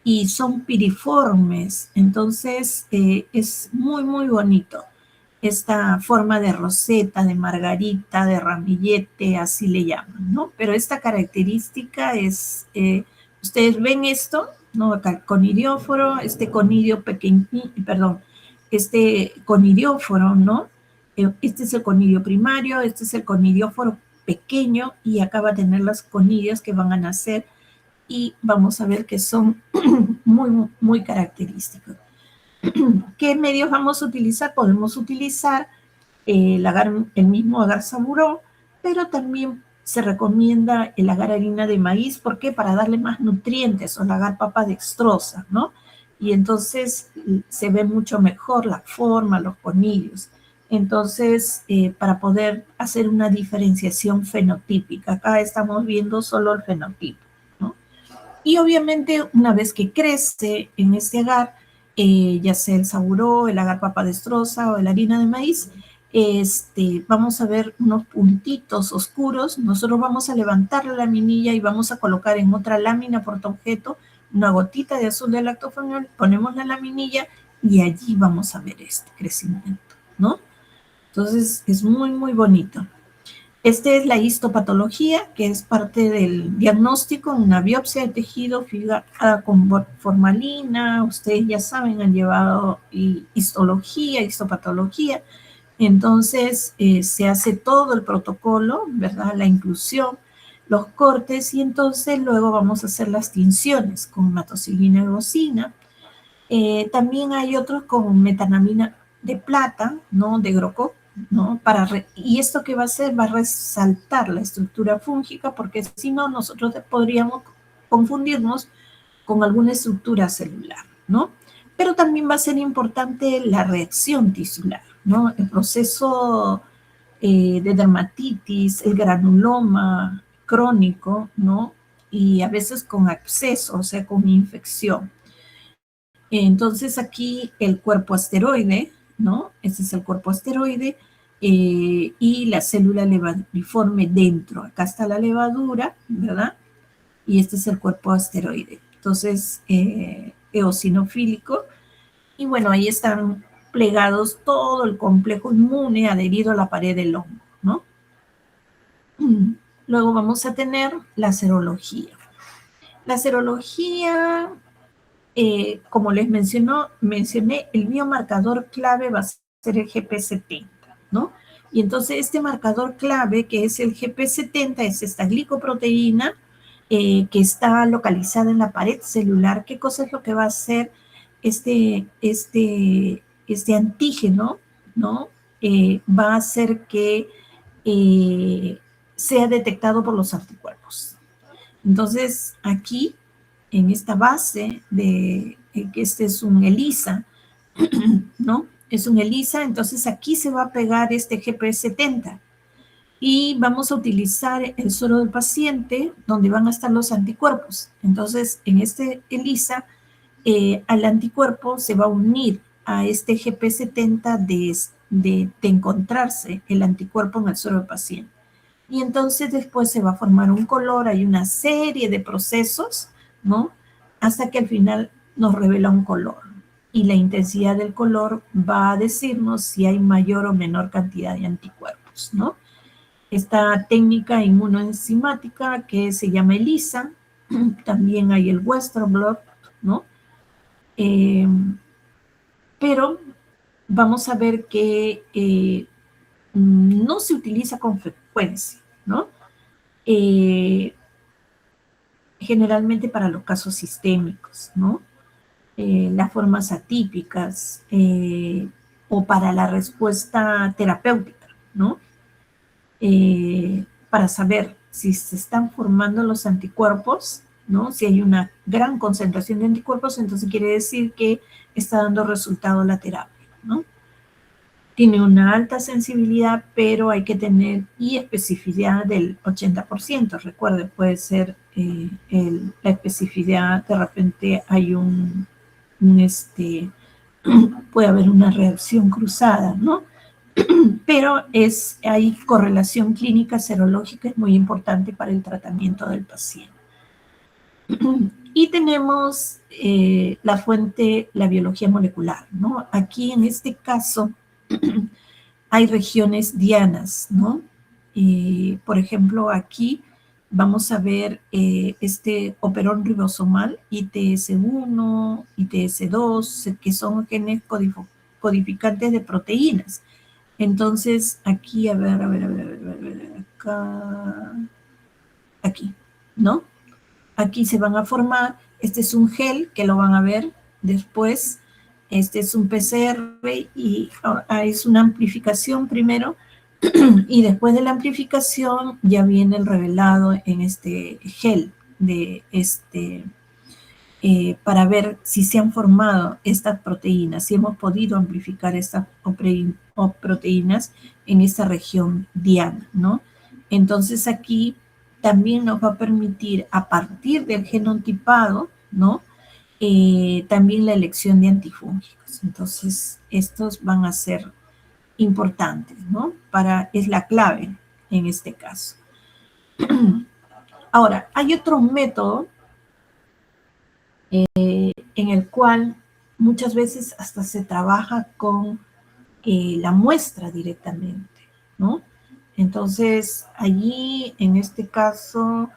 A: y son piriformes, entonces es muy, muy bonito. Esta forma de roseta, de margarita, de ramillete, así le llaman, ¿no? Pero esta característica es, ustedes ven esto, ¿no? Acá el conidióforo, este conidio pequeño, perdón, este conidióforo, ¿no? Este es el conidio primario, este es el conidióforo pequeño y acá va a tener las conidias que van a nacer y vamos a ver que son muy, muy característicos. ¿Qué medios vamos a utilizar? Podemos utilizar el mismo agar saburó, pero también se recomienda el agar harina de maíz. ¿Por qué? Para darle más nutrientes, o el agar papa dextrosa, ¿no? Y entonces se ve mucho mejor la forma, los conidios. Entonces, para poder hacer una diferenciación fenotípica, acá estamos viendo solo el fenotipo, ¿no? Y obviamente, una vez que crece en este agar, ya sea el saburó, el agar papa destroza o la harina de maíz, vamos a ver unos puntitos oscuros. Nosotros vamos a levantar la laminilla y vamos a colocar en otra lámina portaobjeto una gotita de azul de lactofenol, ponemos la laminilla y allí vamos a ver este crecimiento, ¿no? Entonces es muy, muy bonito. Esta es la histopatología, que es parte del diagnóstico, una biopsia de tejido fijada con formalina. Ustedes ya saben, han llevado histología, histopatología. Entonces, se hace todo el protocolo, ¿verdad? La inclusión, los cortes, y entonces luego vamos a hacer las tinciones con matoxilina y gosina. También hay otros con metanamina de plata, ¿no? De Grocop, ¿no? Y esto que va a hacer va a resaltar la estructura fúngica, porque si no, nosotros podríamos confundirnos con alguna estructura celular, ¿no? Pero también va a ser importante la reacción tisular, ¿no? El proceso de dermatitis, el granuloma crónico, ¿no? Y a veces con absceso, o sea, con infección. Entonces aquí el cuerpo asteroide, ¿no? Este es el cuerpo asteroide y la célula levadiforme dentro. Acá está la levadura, ¿verdad? Y este es el cuerpo asteroide. Entonces, eosinofílico. Y bueno, ahí están plegados todo el complejo inmune adherido a la pared del hongo, ¿no? Luego vamos a tener la serología. La serología, como les mencioné, el biomarcador clave va a ser el GP70, ¿no? Y entonces este marcador clave, que es el GP70, es esta glicoproteína que está localizada en la pared celular. ¿Qué cosa es lo que va a hacer este antígeno, ¿no? Va a hacer que sea detectado por los anticuerpos. Entonces, aquí, en esta base de que este es un ELISA, ¿no? Es un ELISA, entonces aquí se va a pegar este GP70 y vamos a utilizar el suero del paciente donde van a estar los anticuerpos. Entonces, en este ELISA, al anticuerpo se va a unir a este GP70 de encontrarse el anticuerpo en el suero del paciente. Y entonces después se va a formar un color, hay una serie de procesos, ¿no? Hasta que al final nos revela un color. Y la intensidad del color va a decirnos si hay mayor o menor cantidad de anticuerpos, ¿no? Esta técnica inmunoenzimática que se llama ELISA, también hay el Western blot, ¿no? Pero vamos a ver que no se utiliza con frecuencia, ¿no? Generalmente para los casos sistémicos, ¿no? Las formas atípicas o para la respuesta terapéutica, ¿no? Para saber si se están formando los anticuerpos, ¿no? Si hay una gran concentración de anticuerpos, entonces quiere decir que está dando resultado la terapia, ¿no? Tiene una alta sensibilidad, pero hay que tener especificidad del 80%. Recuerden, puede ser la especificidad, de repente hay puede haber una reacción cruzada, ¿no? Pero hay correlación clínica serológica, es muy importante para el tratamiento del paciente. Y tenemos la fuente, la biología molecular, ¿no? Aquí en este caso hay regiones dianas, ¿no? Por ejemplo, aquí vamos a ver este operón ribosomal, ITS1, ITS2, que son genes codificantes de proteínas. Entonces, aquí, a ver, acá, aquí, ¿no? Aquí se van a formar, este es un gel que lo van a ver después, este es un PCR y es una amplificación primero y después de la amplificación ya viene el revelado en este gel de para ver si se han formado estas proteínas, si hemos podido amplificar estas proteínas en esta región diana, ¿no? Entonces aquí también nos va a permitir, a partir del genotipado, ¿no? También la elección de antifúngicos. Entonces, estos van a ser importantes, ¿no? Es la clave en este caso. Ahora, hay otro método en el cual muchas veces hasta se trabaja con la muestra directamente, ¿no? Entonces, allí, en este caso,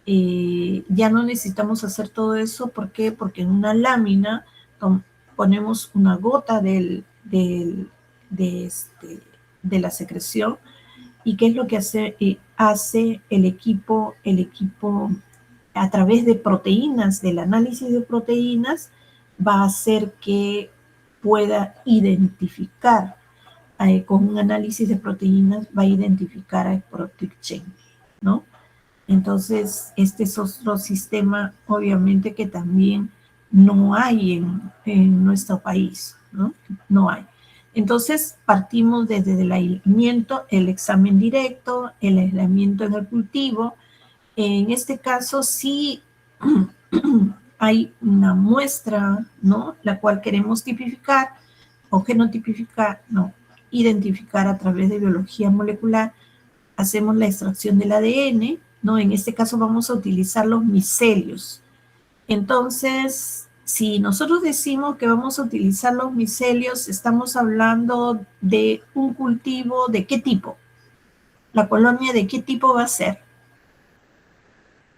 A: ya no necesitamos hacer todo eso. ¿Por qué? Porque en una lámina ponemos una gota de la secreción. ¿Y qué es lo que hace el equipo a través de proteínas, del análisis de proteínas, va a hacer que pueda identificar, con un análisis de proteínas, va a identificar a Sporotic chain, ¿no? Entonces, este es otro sistema, obviamente, que también no hay en nuestro país, ¿no? No hay. Entonces, partimos desde el aislamiento, el examen directo, el aislamiento en el cultivo. En este caso, sí hay una muestra, ¿no? La cual queremos tipificar o genotipificar, no, identificar a través de biología molecular. Hacemos la extracción del ADN, ¿no? En este caso vamos a utilizar los micelios. Entonces, si nosotros decimos que vamos a utilizar los micelios, estamos hablando de un cultivo de qué tipo. La colonia de qué tipo va a ser.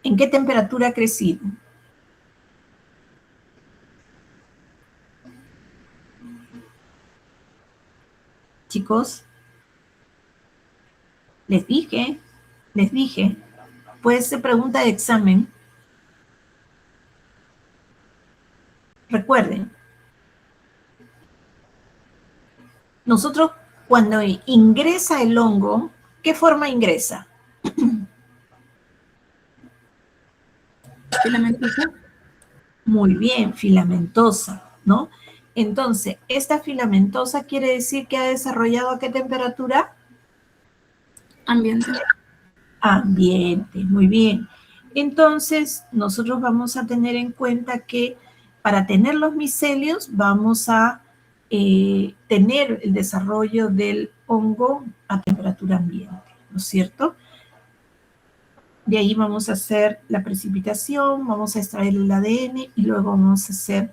A: ¿En qué temperatura ha crecido? Chicos, les dije, puede ser pregunta de examen. Recuerden, nosotros cuando ingresa el hongo, ¿qué forma ingresa?
B: Filamentosa.
A: Muy bien, filamentosa, ¿no? Entonces, esta filamentosa quiere decir que ha desarrollado ¿a qué temperatura?
B: Ambiente.
A: Ambiente, muy bien. Entonces, nosotros vamos a tener en cuenta que para tener los micelios vamos a tener el desarrollo del hongo a temperatura ambiente, ¿no es cierto? De ahí vamos a hacer la precipitación, vamos a extraer el ADN y luego vamos a hacer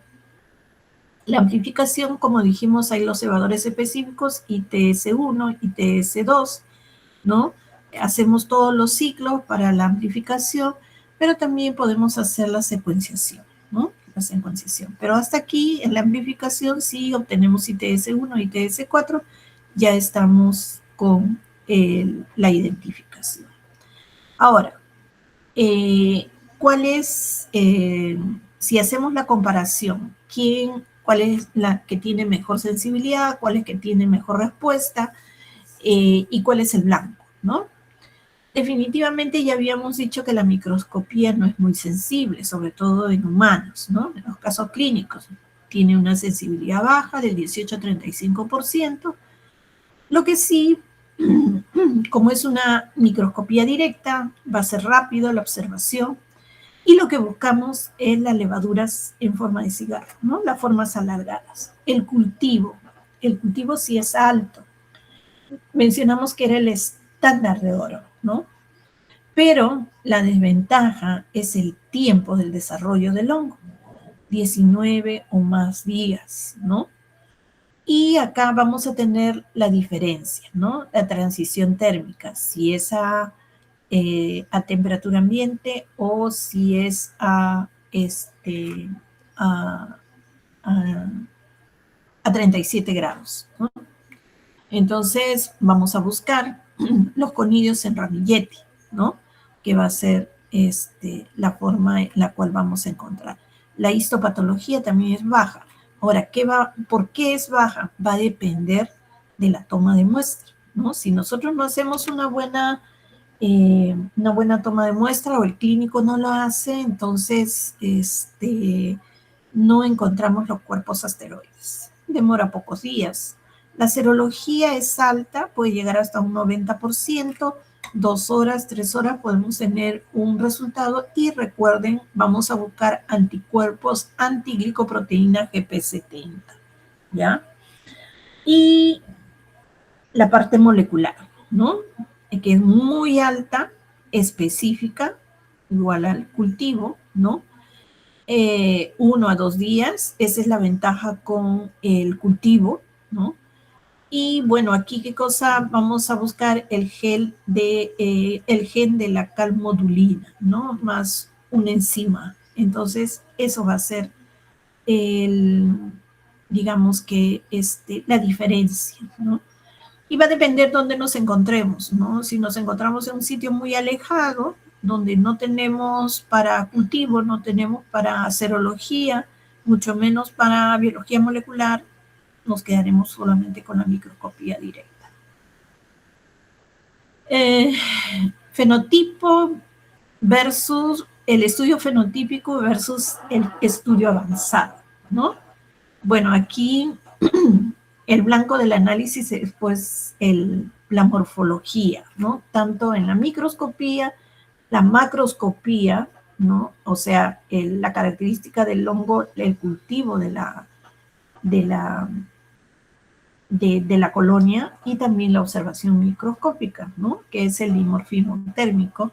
A: la amplificación. Como dijimos, hay los cebadores específicos, ITS1, ITS2, ¿no? Hacemos todos los ciclos para la amplificación, pero también podemos hacer la secuenciación, ¿no? La secuenciación. Pero hasta aquí, en la amplificación, sí obtenemos ITS1, ITS4, ya estamos con la identificación. Ahora, ¿cuál es, si hacemos la comparación, cuál es la que tiene mejor sensibilidad, cuál es que tiene mejor respuesta y cuál es el blanco, ¿no? Definitivamente ya habíamos dicho que la microscopía no es muy sensible, sobre todo en humanos, ¿no? En los casos clínicos tiene una sensibilidad baja del 18 a 35%, lo que sí, como es una microscopía directa, va a ser rápido la observación y lo que buscamos es las levaduras en forma de cigarro, ¿no? Las formas alargadas. El cultivo sí es alto. Mencionamos que era el estándar de oro, ¿no? Pero la desventaja es el tiempo del desarrollo del hongo, 19 o más días, ¿no? Y acá vamos a tener la diferencia, ¿no? La transición térmica, si es a temperatura ambiente o si es a 37 grados, ¿no? Entonces vamos a buscar los conillos en ramillete, ¿no? Que va a ser la forma en la cual vamos a encontrar. La histopatología también es baja. Ahora, ¿por qué es baja? Va a depender de la toma de muestra, ¿no? Si nosotros no hacemos una buena toma de muestra o el clínico no lo hace, entonces no encontramos los cuerpos asteroides. Demora pocos días. La serología es alta, puede llegar hasta un 90%, 2 horas, 3 horas podemos tener un resultado y recuerden, vamos a buscar anticuerpos antiglicoproteína GP70, ¿ya? Y la parte molecular, ¿no? Que es muy alta, específica, igual al cultivo, ¿no? 1 a 2 días, esa es la ventaja con el cultivo, ¿no? Y bueno, aquí qué cosa vamos a buscar el gen de la calmodulina, ¿no? Más una enzima. Entonces, eso va a ser digamos que la diferencia, ¿no? Y va a depender dónde nos encontremos, ¿no? Si nos encontramos en un sitio muy alejado, donde no tenemos para cultivo, no tenemos para serología, mucho menos para biología molecular, nos quedaremos solamente con la microscopía directa. Fenotipo versus el estudio fenotípico versus el estudio avanzado, ¿no? Bueno, aquí el blanco del análisis es pues la morfología, ¿no? Tanto en la microscopía, la macroscopía, ¿no? O sea, la característica del hongo, el cultivo de la colonia y también la observación microscópica, ¿no? Que es el dimorfismo térmico.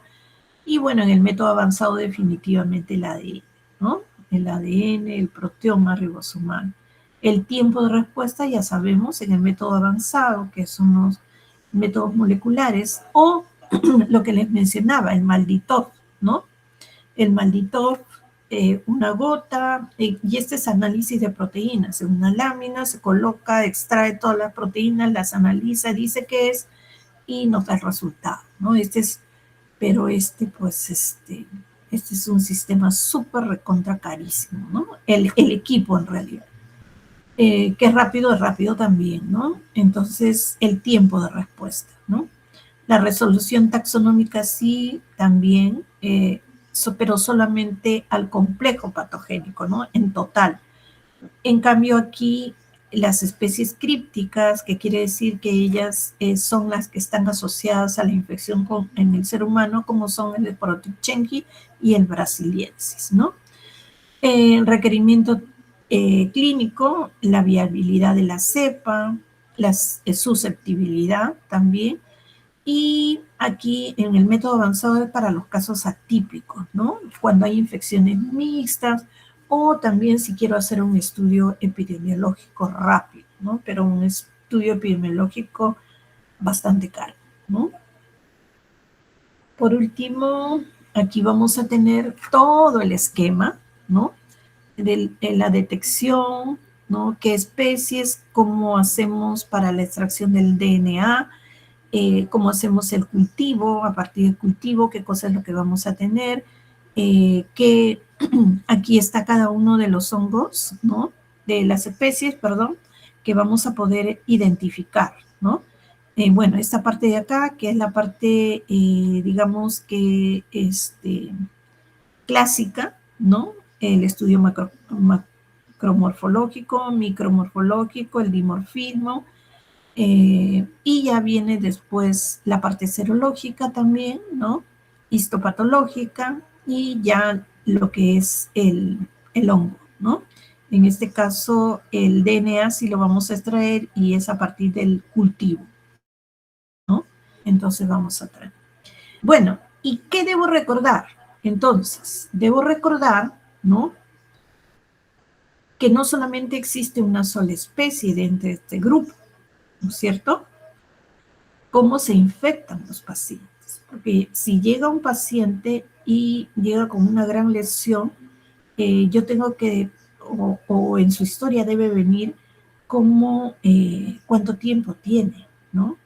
A: Y bueno, en el método avanzado definitivamente el ADN, ¿no? El ADN, el proteoma ribosomal. El tiempo de respuesta ya sabemos en el método avanzado, que son los métodos moleculares, o lo que les mencionaba, el Malditov, ¿no? El Malditov, una gota, y este es análisis de proteínas. En una lámina se coloca, extrae todas las proteínas, las analiza, dice qué es, y nos da el resultado, ¿no? Pero pues este es un sistema súper recontra carísimo, ¿no? El equipo en realidad. Que es rápido también, ¿no? Entonces, el tiempo de respuesta, ¿no? La resolución taxonómica sí, también, pero solamente al complejo patogénico, ¿no? En total. En cambio, aquí las especies crípticas, que quiere decir que ellas son las que están asociadas a la infección en el ser humano, como son el Protichenki y el Brasiliensis, ¿no? El requerimiento clínico, la viabilidad de la cepa, la susceptibilidad también, y aquí en el método avanzado es para los casos atípicos, ¿no? Cuando hay infecciones mixtas o también si quiero hacer un estudio epidemiológico rápido, ¿no? Pero un estudio epidemiológico bastante caro, ¿no? Por último, aquí vamos a tener todo el esquema, ¿no? De la detección, ¿no? ¿Qué especies? ¿Cómo hacemos para la extracción del DNA? Cómo hacemos el cultivo, a partir del cultivo, qué cosa es lo que vamos a tener, que aquí está cada uno de los hongos, ¿no? De las especies, perdón, que vamos a poder identificar, ¿no? Bueno, esta parte de acá, que es la parte, digamos que, clásica, ¿no? El estudio macromorfológico, micromorfológico, el dimorfismo, y ya viene después la parte serológica también, ¿no? Histopatológica y ya lo que es el hongo, ¿no? En este caso, el DNA sí lo vamos a extraer y es a partir del cultivo, ¿no? Entonces vamos a traer. Bueno, ¿Y qué debo recordar? Entonces, debo recordar, ¿no?, que no solamente existe una sola especie dentro de este grupo, ¿no es cierto? ¿Cómo se infectan los pacientes? Porque si llega un paciente y llega con una gran lesión, yo tengo que, o en su historia debe venir como cuánto tiempo tiene, ¿no?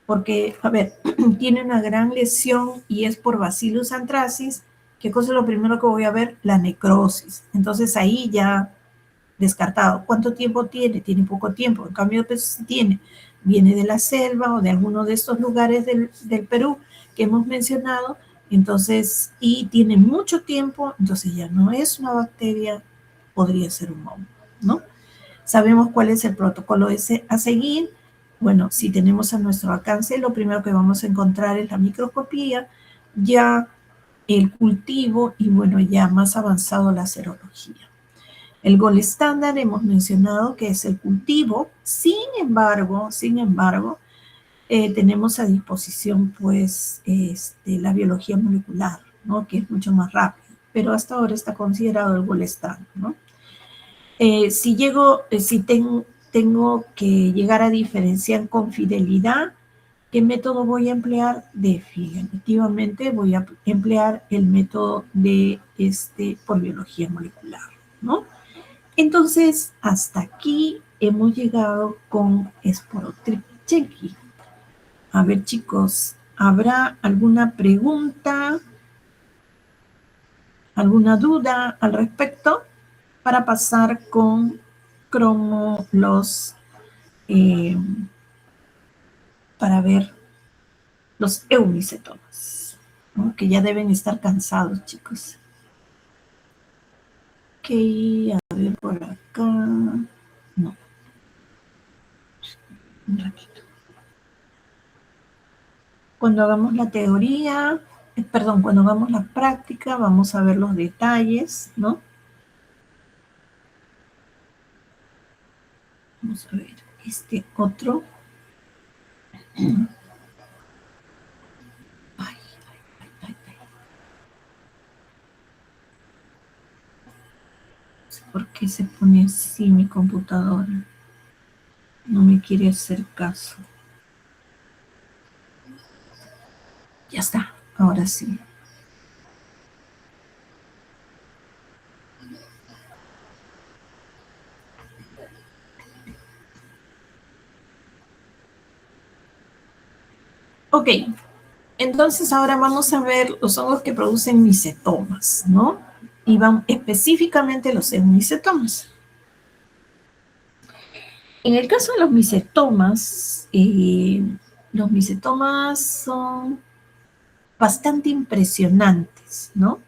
A: Porque, a ver, tiene una gran lesión y es por Bacillus anthracis. ¿Qué cosa es lo primero que voy a ver? La necrosis. Entonces ahí ya descartado. ¿Cuánto tiempo tiene? Tiene poco tiempo. En cambio, pues si tiene, viene de la selva o de alguno de estos lugares del Perú que hemos mencionado, entonces, y tiene mucho tiempo, entonces ya no es una bacteria, podría ser un hongo, ¿no? Sabemos cuál es el protocolo a seguir. Bueno, si tenemos a nuestro alcance, lo primero que vamos a encontrar es la microscopía, ya el cultivo y bueno, ya más avanzado la serología. El gold estándar hemos mencionado que es el cultivo. Sin embargo, tenemos a disposición pues la biología molecular, ¿no?, que es mucho más rápido, pero hasta ahora está considerado el gold estándar, ¿no? Tengo que llegar a diferenciar con fidelidad, ¿qué método voy a emplear? Definitivamente voy a emplear el método de por biología molecular, ¿no? Entonces, hasta aquí hemos llegado con Sporotrichia. A ver, chicos, ¿habrá alguna pregunta, alguna duda al respecto para pasar con eh, para ver los eumicetomas, ¿no?, que ya deben estar cansados, chicos? Ok, a ver por acá. No. Un ratito. Cuando hagamos la teoría, cuando hagamos la práctica, vamos a ver los detalles, ¿no? Vamos a ver este otro. Ay, ay, ay, ay, ay. No sé por qué se pone así mi computadora. No me quiere hacer caso. Ya está, ahora sí. Ok, entonces ahora vamos a ver los hongos que producen micetomas, ¿no? Y van específicamente los micetomas. En el caso de los micetomas son bastante impresionantes, ¿no?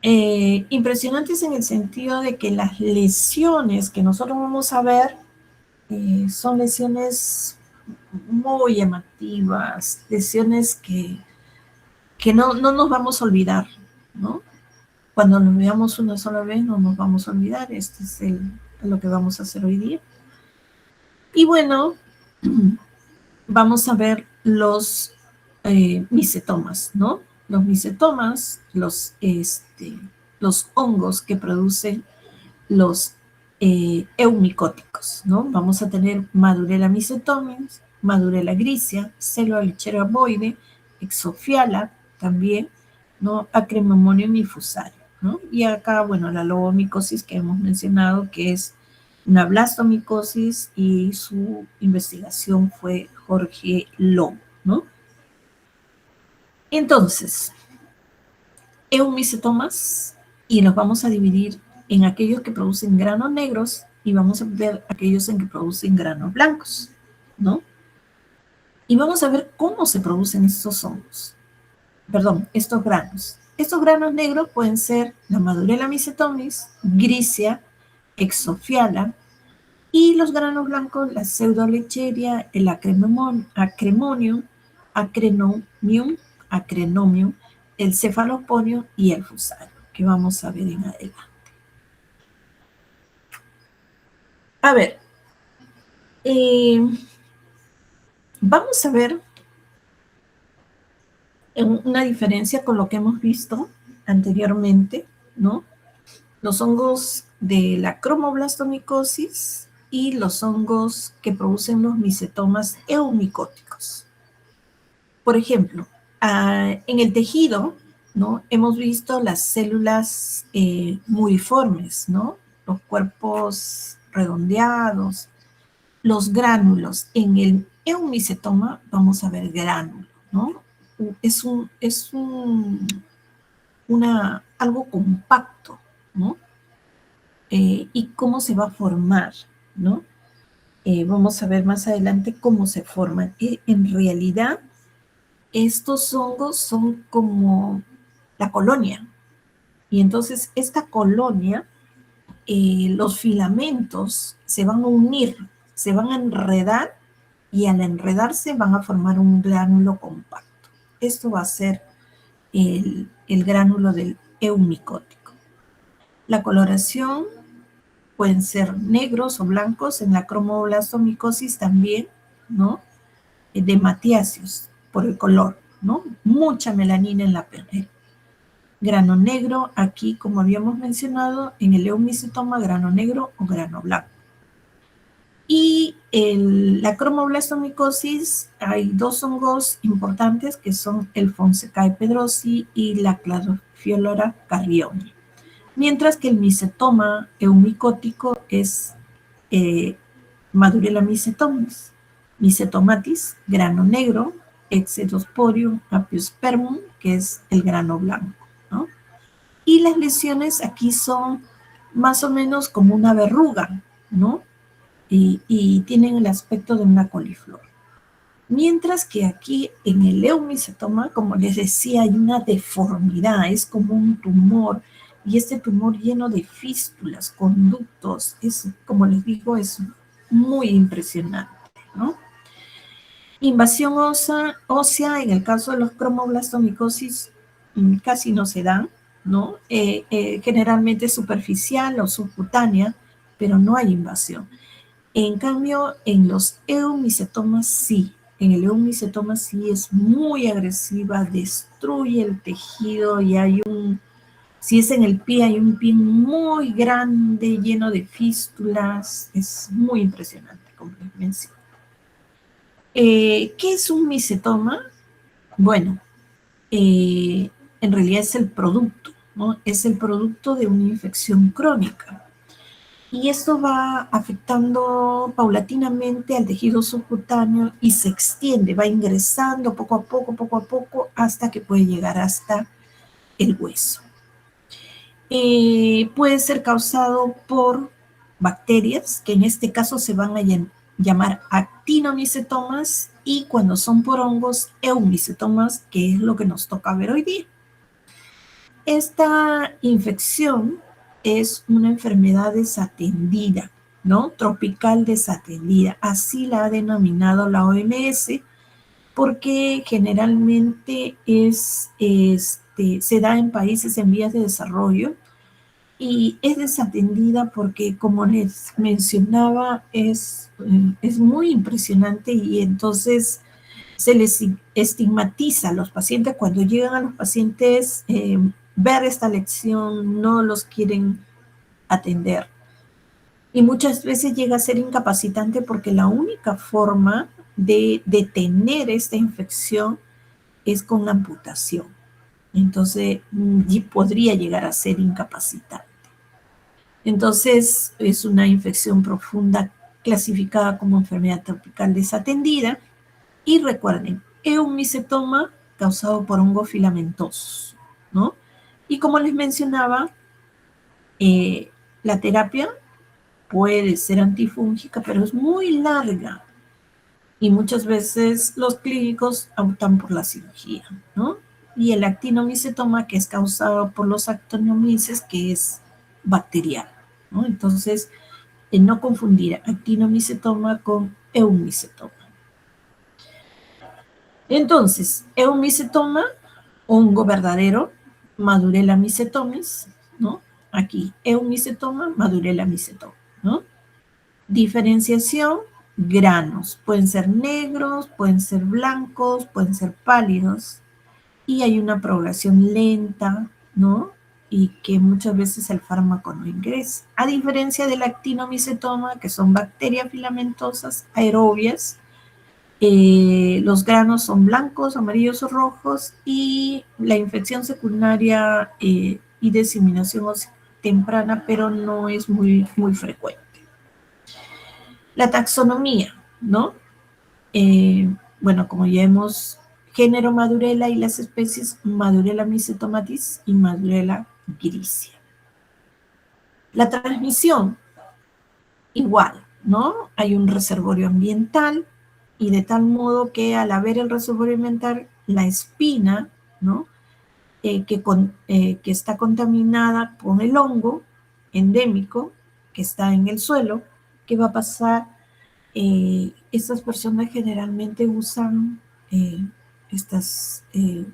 A: Impresionantes en el sentido de que las lesiones que nosotros vamos a ver son lesiones muy llamativas, lesiones que no nos vamos a olvidar, ¿no? Cuando lo veamos una sola vez no nos vamos a olvidar. Este es lo que vamos a hacer hoy día. Y bueno, vamos a ver los micetomas, ¿no? Los micetomas, los hongos que producen los eumicóticos, ¿no? Vamos a tener Madurella mycetomis, Madurella gricia, célula lechera ovoide, Exophiala también, ¿no? Acremomonium y fusario, ¿no? Y acá, bueno, la lobomicosis que hemos mencionado, que es una blastomicosis, y su investigación fue Jorge Lobo, ¿no? Entonces, eumicetomas, y los vamos a dividir en aquellos que producen granos negros y vamos a ver aquellos en que producen granos blancos, ¿no? Y vamos a ver cómo se producen estos hongos, estos granos. Estos granos negros pueden ser la Madurella mycetomis, Gricia, Exophiala, y los granos blancos, la Pseudolecheria, el Acremonium, Acrenomium, el Cephalosporium y el Fusario, que vamos a ver en adelante. A ver, vamos a ver una diferencia con lo que hemos visto anteriormente, ¿no? Los hongos de la cromoblastomicosis y los hongos que producen los micetomas eumicóticos. Por ejemplo, en el tejido, ¿no? Hemos visto las células muriformes, ¿no? Los cuerpos redondeados, los gránulos. En el eumicetoma vamos a ver gránulos, ¿no? Es algo compacto, ¿no? Y cómo se va a formar, ¿no? Vamos a ver más adelante cómo se forman. En realidad, estos hongos son como la colonia. Y entonces esta colonia, los filamentos se van a unir, se van a enredar y al enredarse van a formar un gránulo compacto. Esto va a ser el gránulo del eumicótico. La coloración pueden ser negros o blancos, en la cromoblastomicosis también, ¿no? De matiáceos, por el color, ¿no? Mucha melanina en la piel. Grano negro, aquí como habíamos mencionado, en el eumicetoma, grano negro o grano blanco. Y en la cromoblastomicosis hay dos hongos importantes que son el Fonsecae pedrosi y la Cladofiolora carrioni. Mientras que el micetoma eumicótico es Madurella micetomis, micetomatis, grano negro, Exedosporium apiospermum, que es el grano blanco, ¿no? Y las lesiones aquí son más o menos como una verruga, ¿no? Y tienen el aspecto de una coliflor. Mientras que aquí en el eumicetoma, como les decía, hay una deformidad, es como un tumor, y este tumor lleno de fístulas, conductos, es, como les digo, es muy impresionante, ¿no? Invasión ósea, en el caso de los cromoblastomicosis, casi no se dan, ¿no? Generalmente superficial o subcutánea, pero no hay invasión. En cambio, en los eumicetomas sí. En el eumicetoma sí es muy agresiva, destruye el tejido y si es en el pie, hay un pie muy grande, lleno de fístulas. Es muy impresionante, como les menciono. ¿Qué es un micetoma? Bueno, en realidad es el producto, ¿no? Es el producto de una infección crónica. Y esto va afectando paulatinamente al tejido subcutáneo y se extiende, va ingresando poco a poco, hasta que puede llegar hasta el hueso. Puede ser causado por bacterias, que en este caso se van a llamar actinomicetomas, y cuando son por hongos, eumicetomas, que es lo que nos toca ver hoy día. Esta infección es una enfermedad desatendida, ¿no? Tropical desatendida. Así la ha denominado la OMS, porque generalmente se da en países en vías de desarrollo y es desatendida porque, como les mencionaba, es muy impresionante y entonces se les estigmatiza a los pacientes. Cuando llegan a los pacientes, ver esta lección, no los quieren atender. Y muchas veces llega a ser incapacitante porque la única forma de detener esta infección es con amputación. Entonces, podría llegar a ser incapacitante. Entonces, es una infección profunda clasificada como enfermedad tropical desatendida. Y recuerden, eumicetoma causado por hongos filamentosos, ¿no? Y como les mencionaba, la terapia puede ser antifúngica, pero es muy larga. Y muchas veces los clínicos optan por la cirugía, ¿no? Y el actinomicetoma, que es causado por los actinomyces, que es bacteriano, ¿no? Entonces, no confundir actinomicetoma con eumicetoma. Entonces, eumicetoma, hongo verdadero, Madurella micetomis, ¿no? Aquí, eumicetoma, Madurella micetoma, ¿no? Diferenciación, granos. Pueden ser negros, pueden ser blancos, pueden ser pálidos. y hay una progresión lenta, ¿no? Y que muchas veces el fármaco no ingresa. A diferencia del actinomicetoma, que son bacterias filamentosas aerobias, los granos son blancos, amarillos o rojos y la infección secundaria y diseminación temprana, pero no es muy frecuente. La taxonomía, ¿no? Bueno, como ya hemos, género Madurella y las especies Madurella mycetomatis y Madurella gricia. La transmisión, igual, ¿no? Hay un reservorio ambiental y de tal modo que al haber el reservorio ambiental, la espina, ¿no? Que está contaminada con el hongo endémico que está en el suelo, ¿qué va a pasar? Estas personas generalmente usan estas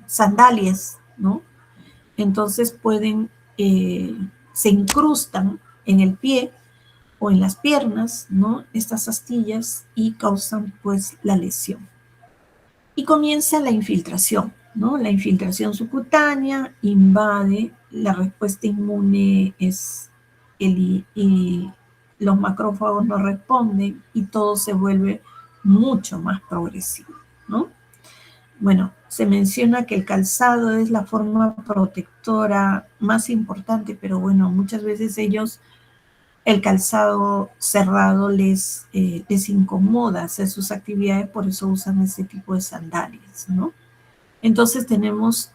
A: sandalias, ¿no? Entonces se incrustan en el pie o en las piernas, ¿no? Estas astillas y causan pues la lesión. Y comienza la infiltración, ¿no? La infiltración subcutánea invade, la respuesta inmune y los macrófagos no responden y todo se vuelve mucho más progresivo, ¿no? Bueno, se menciona que el calzado es la forma protectora más importante, pero bueno, muchas veces el calzado cerrado les incomoda hacer sus actividades, por eso usan este tipo de sandalias, ¿no? Entonces tenemos,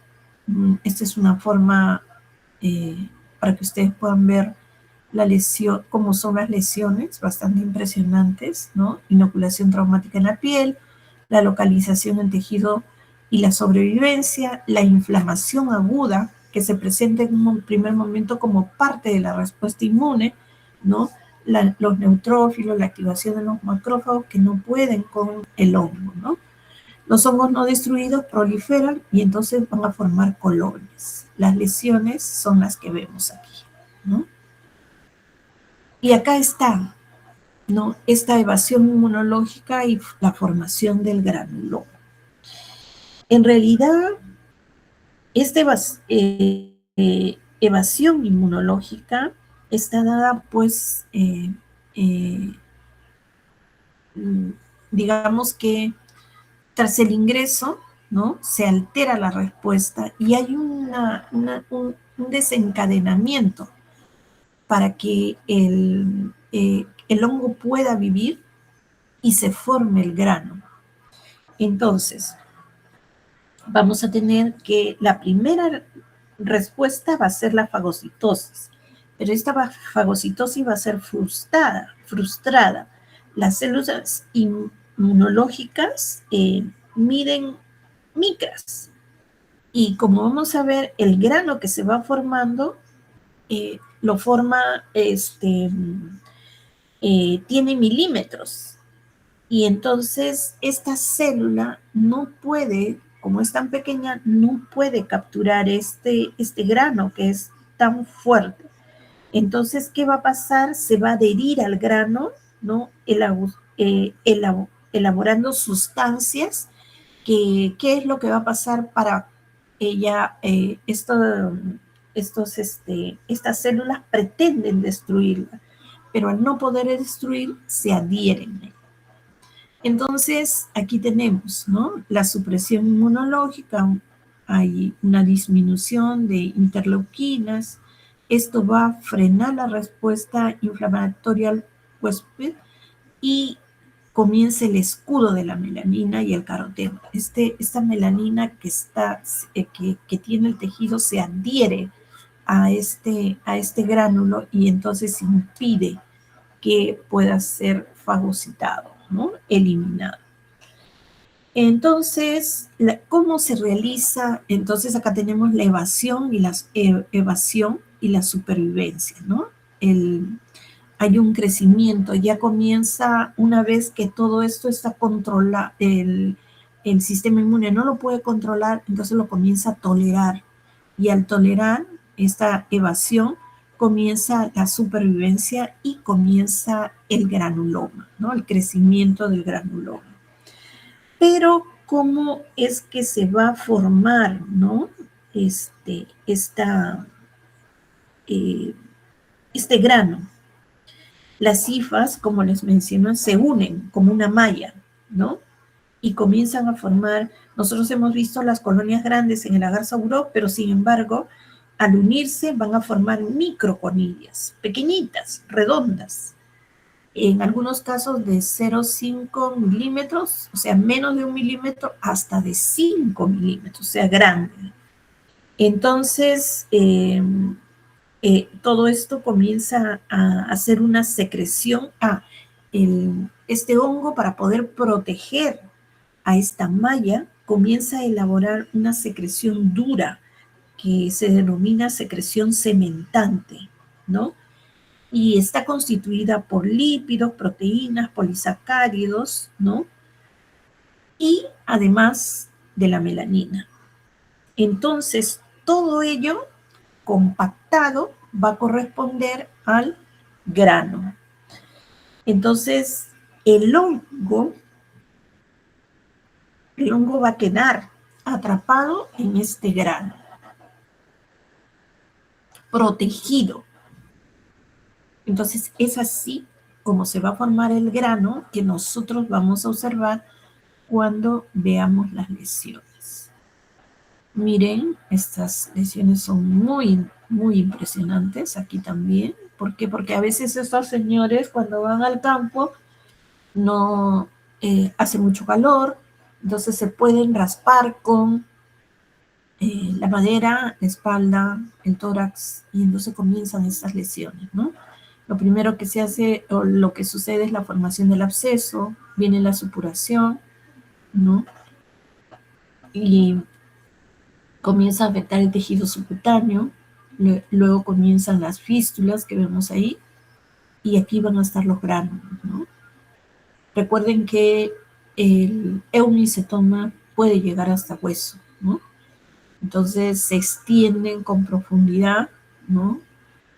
A: esta es una forma para que ustedes puedan ver la lesión, cómo son las lesiones, bastante impresionantes, ¿no? Inoculación traumática en la piel, la localización en tejido y la sobrevivencia, la inflamación aguda que se presenta en un primer momento como parte de la respuesta inmune, ¿no? Los neutrófilos, la activación de los macrófagos que no pueden con el hongo, ¿no? Los hongos no destruidos proliferan y entonces van a formar colonias. Las lesiones son las que vemos aquí, ¿no? Y acá está, ¿no? Esta evasión inmunológica y la formación del granuloma. En realidad, esta evasión inmunológica está dada, pues, digamos que tras el ingreso, ¿no? Se altera la respuesta y hay un desencadenamiento para que el hongo pueda vivir y se forme el grano. Entonces, vamos a tener que la primera respuesta va a ser la fagocitosis, pero esta fagocitosis va a ser frustrada. Las células inmunológicas miden micras y como vamos a ver, el grano que se va formando lo forma, tiene milímetros. Y entonces esta célula no puede, como es tan pequeña, no puede capturar este grano que es tan fuerte. Entonces, ¿qué va a pasar? Se va a adherir al grano, ¿no? Elaborando sustancias. ¿Qué es lo que va a pasar para ella? Estas células pretenden destruirla, pero al no poder destruir, se adhieren. Entonces, aquí tenemos, ¿no? La supresión inmunológica, hay una disminución de interleuquinas, esto va a frenar la respuesta inflamatoria al huésped y comienza el escudo de la melanina y el caroteno. Esta melanina que tiene el tejido se adhiere a este gránulo y entonces impide que pueda ser fagocitado, ¿no? Eliminado. Entonces, ¿cómo se realiza? Entonces acá tenemos la evasión y la supervivencia, ¿no? Hay un crecimiento, ya comienza una vez que todo esto está controlado, el sistema inmune no lo puede controlar, entonces lo comienza a tolerar. Y al tolerar esta evasión, comienza la supervivencia y comienza el granuloma, ¿no? El crecimiento del granuloma. Pero cómo es que se va a formar, ¿no? Este grano. Las hifas, como les menciono, se unen como una malla, ¿no? Y comienzan a formar, nosotros hemos visto las colonias grandes en el agar saburó, pero sin embargo, al unirse van a formar microconillas, pequeñitas, redondas, en algunos casos de 0,5 milímetros, o sea, menos de 1 milímetro, hasta de 5 milímetros, o sea, grande. Entonces, todo esto comienza a hacer una secreción, este hongo, para poder proteger a esta malla, comienza a elaborar una secreción dura que se denomina secreción cementante, ¿no? Y está constituida por lípidos, proteínas, polisacáridos, ¿no? Y además de la melanina. Entonces, todo ello compactado va a corresponder al grano. Entonces, el hongo va a quedar atrapado en este grano, protegido. Entonces, es así como se va a formar el grano que nosotros vamos a observar cuando veamos las lesiones. Miren, estas lesiones son muy, muy impresionantes aquí también. ¿Por qué? Porque a veces estos señores, cuando van al campo, no hace mucho calor, entonces se pueden raspar con la madera, la espalda, el tórax, y entonces comienzan estas lesiones, ¿no? Lo primero que se hace, o lo que sucede, es la formación del absceso, viene la supuración, ¿no? Y comienza a afectar el tejido subcutáneo, luego comienzan las fístulas que vemos ahí, y aquí van a estar los gránulos, ¿no? Recuerden que el eumicetoma puede llegar hasta hueso, ¿no? Entonces se extienden con profundidad, ¿no?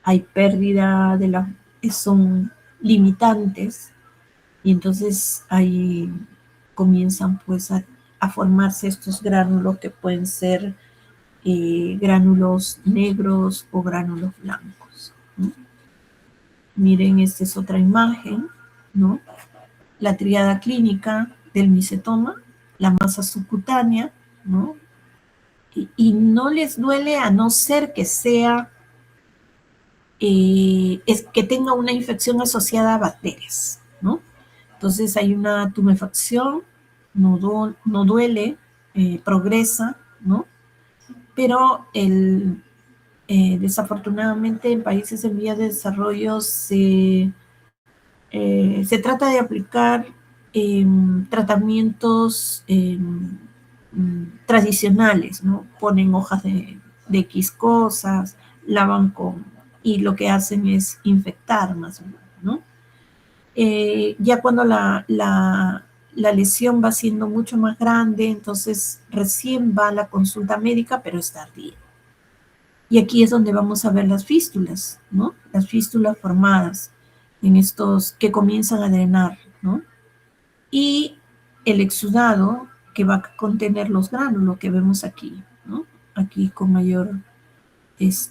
A: Hay pérdida son limitantes, y entonces ahí comienzan pues a formarse estos gránulos que pueden ser gránulos negros o gránulos blancos, ¿no? Miren, esta es otra imagen, ¿no? La tríada clínica del micetoma, la masa subcutánea, ¿no? Y no les duele, a no ser que sea es que tenga una infección asociada a bacterias, ¿no? Entonces hay una tumefacción, no duele, progresa, ¿no? Pero desafortunadamente en países en vías de desarrollo se trata de aplicar tratamientos tradicionales, ¿no? Ponen hojas de X cosas, lavan y lo que hacen es infectar más o menos, ¿no? Ya cuando la lesión va siendo mucho más grande, entonces recién va a la consulta médica, pero es tardía. Y aquí es donde vamos a ver las fístulas, ¿no? Las fístulas formadas en estos que comienzan a drenar, ¿no? Y el exudado que va a contener los gránulos que vemos aquí, ¿no? Aquí con mayor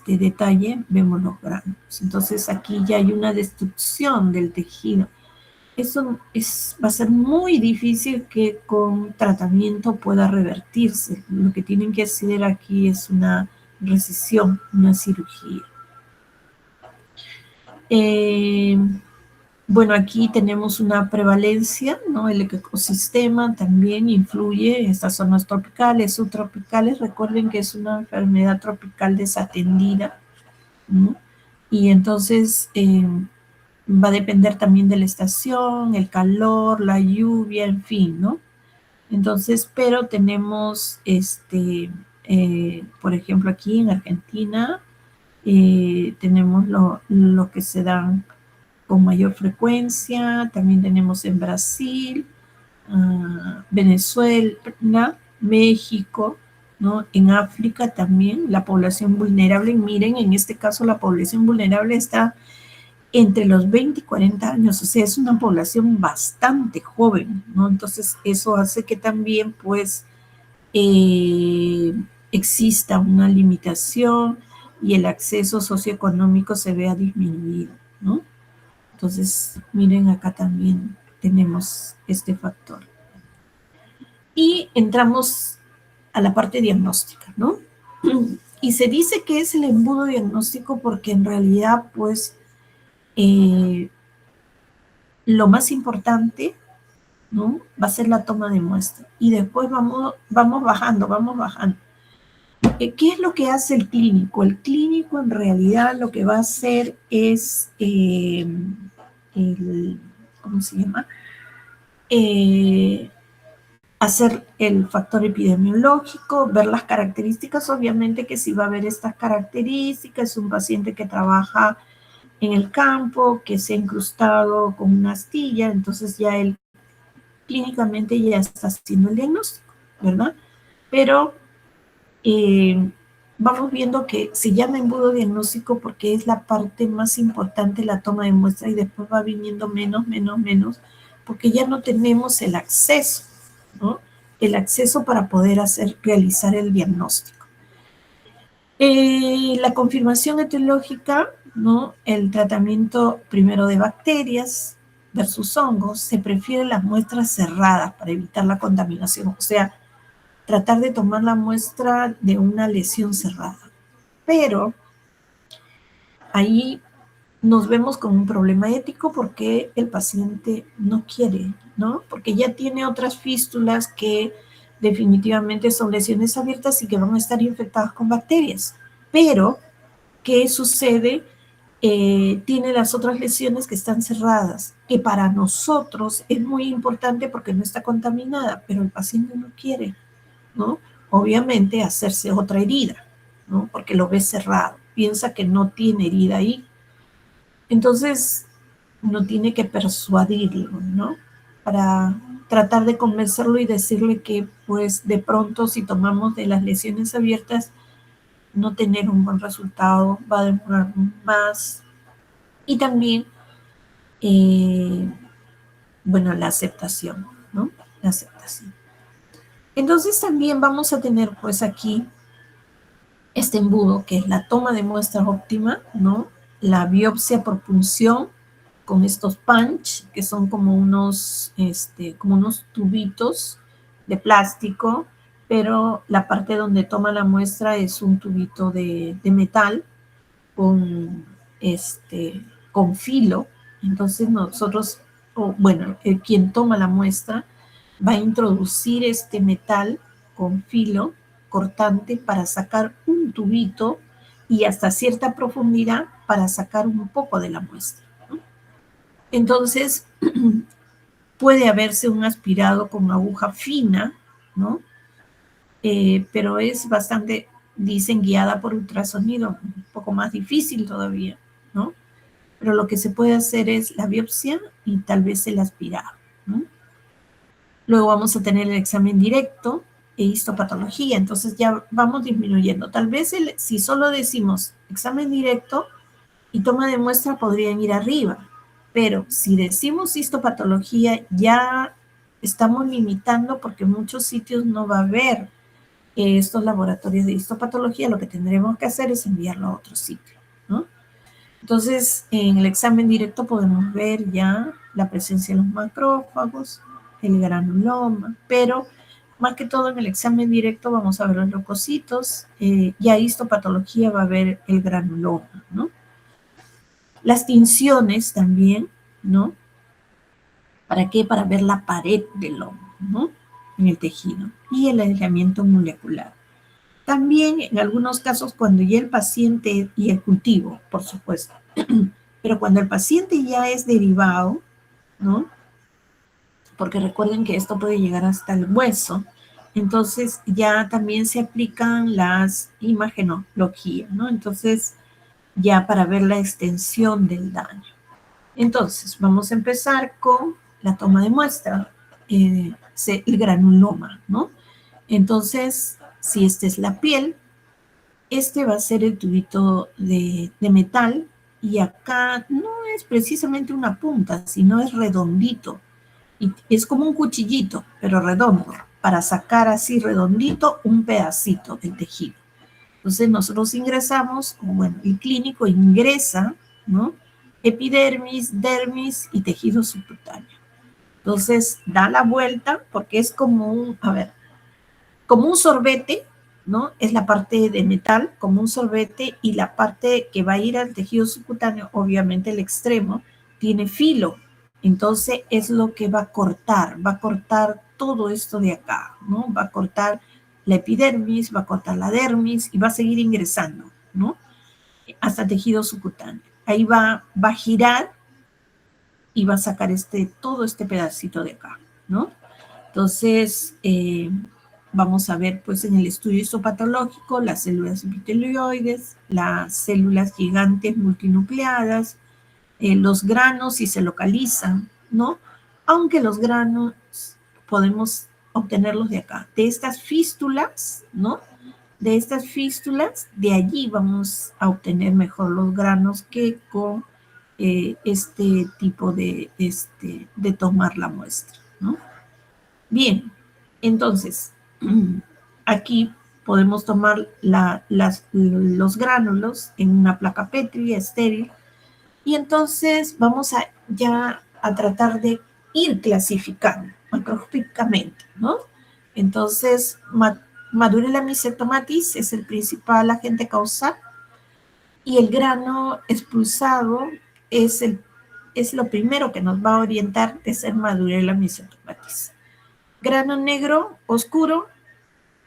A: detalle vemos los gránulos. Entonces aquí ya hay una destrucción del tejido. Eso va a ser muy difícil que con tratamiento pueda revertirse. Lo que tienen que hacer aquí es una recisión, una cirugía. Bueno, aquí tenemos una prevalencia, ¿no? El ecosistema también influye. Estas zonas tropicales, subtropicales. Recuerden que es una enfermedad tropical desatendida, ¿no? Y entonces va a depender también de la estación, el calor, la lluvia, en fin, ¿no? Entonces, pero tenemos, por ejemplo, aquí en Argentina, tenemos lo que se dan con mayor frecuencia. También tenemos en Brasil, Venezuela, México, ¿no? En África también, la población vulnerable. Miren, en este caso la población vulnerable está entre los 20 y 40 años, o sea, es una población bastante joven, ¿no? Entonces, eso hace que también, pues, exista una limitación y el acceso socioeconómico se vea disminuido, ¿no? Entonces, miren, acá también tenemos este factor. Y entramos a la parte diagnóstica, ¿no? Y se dice que es el embudo diagnóstico porque en realidad, pues, lo más importante, ¿no? Va a ser la toma de muestra. Y después vamos bajando, vamos bajando. ¿Qué es lo que hace el clínico? El clínico en realidad lo que va a hacer es, ¿cómo se llama? Hacer el factor epidemiológico, ver las características, obviamente que si va a haber estas características, es un paciente que trabaja en el campo, que se ha incrustado con una astilla, entonces ya él clínicamente ya está haciendo el diagnóstico, ¿verdad? Pero vamos viendo que se llama embudo diagnóstico porque es la parte más importante, la toma de muestra, y después va viniendo menos, porque ya no tenemos el acceso, ¿no? El acceso para poder realizar el diagnóstico. La confirmación etiológica, ¿no? El tratamiento primero de bacterias versus hongos, se prefieren las muestras cerradas para evitar la contaminación, o sea, tratar de tomar la muestra de una lesión cerrada. Pero ahí nos vemos con un problema ético porque el paciente no quiere, ¿no? Porque ya tiene otras fístulas que definitivamente son lesiones abiertas y que van a estar infectadas con bacterias. Pero, ¿qué sucede? Tiene las otras lesiones que están cerradas, que para nosotros es muy importante porque no está contaminada, pero el paciente no quiere, ¿no? Obviamente hacerse otra herida, ¿no? Porque lo ve cerrado, piensa que no tiene herida ahí. Entonces, uno tiene que persuadirlo, ¿no? Para tratar de convencerlo y decirle que, pues, de pronto, si tomamos de las lesiones abiertas, no tener un buen resultado, va a demorar más. Y también, bueno, la aceptación, ¿no? La aceptación. Entonces también vamos a tener, pues, aquí este embudo, que es la toma de muestra óptima, ¿no? La biopsia por punción con estos punch, que son como unos tubitos de plástico, pero la parte donde toma la muestra es un tubito de metal con, con filo. Entonces nosotros, quien toma la muestra va a introducir este metal con filo cortante para sacar un tubito y hasta cierta profundidad para sacar un poco de la muestra, ¿no? Entonces, puede haberse un aspirado con aguja fina, ¿no? Pero es bastante, dicen, guiada por ultrasonido, un poco más difícil todavía, ¿no? Pero lo que se puede hacer es la biopsia y tal vez el aspirado, ¿no? Luego vamos a tener el examen directo e histopatología, entonces ya vamos disminuyendo. Tal vez si solo decimos examen directo y toma de muestra podrían ir arriba, pero si decimos histopatología ya estamos limitando porque en muchos sitios no va a haber estos laboratorios de histopatología. Lo que tendremos que hacer es enviarlo a otro sitio, ¿no? Entonces, en el examen directo podemos ver ya la presencia de los macrófagos, el granuloma, pero más que todo en el examen directo vamos a ver los leucocitos, ya histopatología va a ver el granuloma, ¿no? Las tinciones también, ¿no? ¿Para qué? Para ver la pared del lomo, ¿no? En el tejido. Y el aislamiento molecular. También en algunos casos cuando ya el paciente, y el cultivo, por supuesto, pero cuando el paciente ya es derivado, ¿no? Porque recuerden que esto puede llegar hasta el hueso, entonces ya también se aplican las imagenologías, ¿no? Entonces, ya para ver la extensión del daño. Entonces, vamos a empezar con la toma de muestra, el granuloma, ¿no? Entonces, si esta es la piel, este va a ser el tubito de metal y acá no es precisamente una punta, sino es redondito. Y es como un cuchillito, pero redondo, para sacar así redondito un pedacito del tejido. Entonces nosotros ingresamos, bueno, el clínico ingresa, ¿no? Epidermis, dermis y tejido subcutáneo. Entonces da la vuelta porque es como un, a ver, como un sorbete, ¿no? Es la parte de metal, como un sorbete, y la parte que va a ir al tejido subcutáneo, obviamente el extremo, tiene filo. Entonces es lo que va a cortar todo esto de acá, ¿no? Va a cortar la epidermis, va a cortar la dermis y va a seguir ingresando, ¿no? Hasta tejido subcutáneo. Ahí va a girar y va a sacar todo este pedacito de acá, ¿no? Entonces, vamos a ver pues en el estudio histopatológico las células epitelioides, las células gigantes multinucleadas, los granos si se localizan, ¿no? Aunque los granos podemos obtenerlos de acá, de estas fístulas, ¿no? De estas fístulas, de allí vamos a obtener mejor los granos que con este tipo de tomar la muestra, ¿no? Bien, entonces, aquí podemos tomar los gránulos en una placa Petri estéril y entonces vamos a tratar de ir clasificando macroscópicamente, ¿no? Entonces, Madurella mycetomatis es el principal agente causal y el grano expulsado es lo primero que nos va a orientar de ser Madurella mycetomatis. Grano negro oscuro,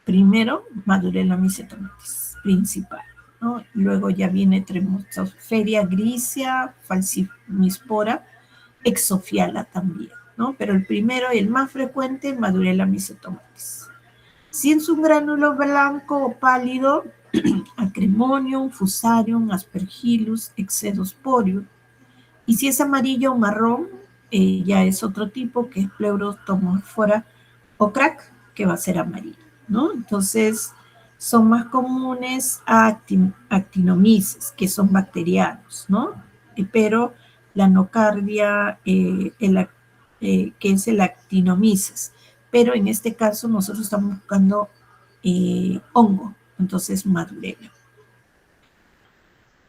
A: primero Madurella mycetomatis, principal, ¿no? Luego ya viene Trematosferia grisea, Falcimispora, Exofiala también, ¿no? Pero el primero y el más frecuente, Madurella mycetomatis. Si es un gránulo blanco o pálido, Acremonium, Fusarium, Aspergillus, Excedosporium. Y si es amarillo o marrón, ya es otro tipo, que es Pleurotomorphora o crack, que va a ser amarillo, ¿no? Entonces, son más comunes a actinomyces, que son bacterianos, ¿no? Pero la nocardia, que es el actinomyces. Pero en este caso nosotros estamos buscando hongo, entonces Madurella.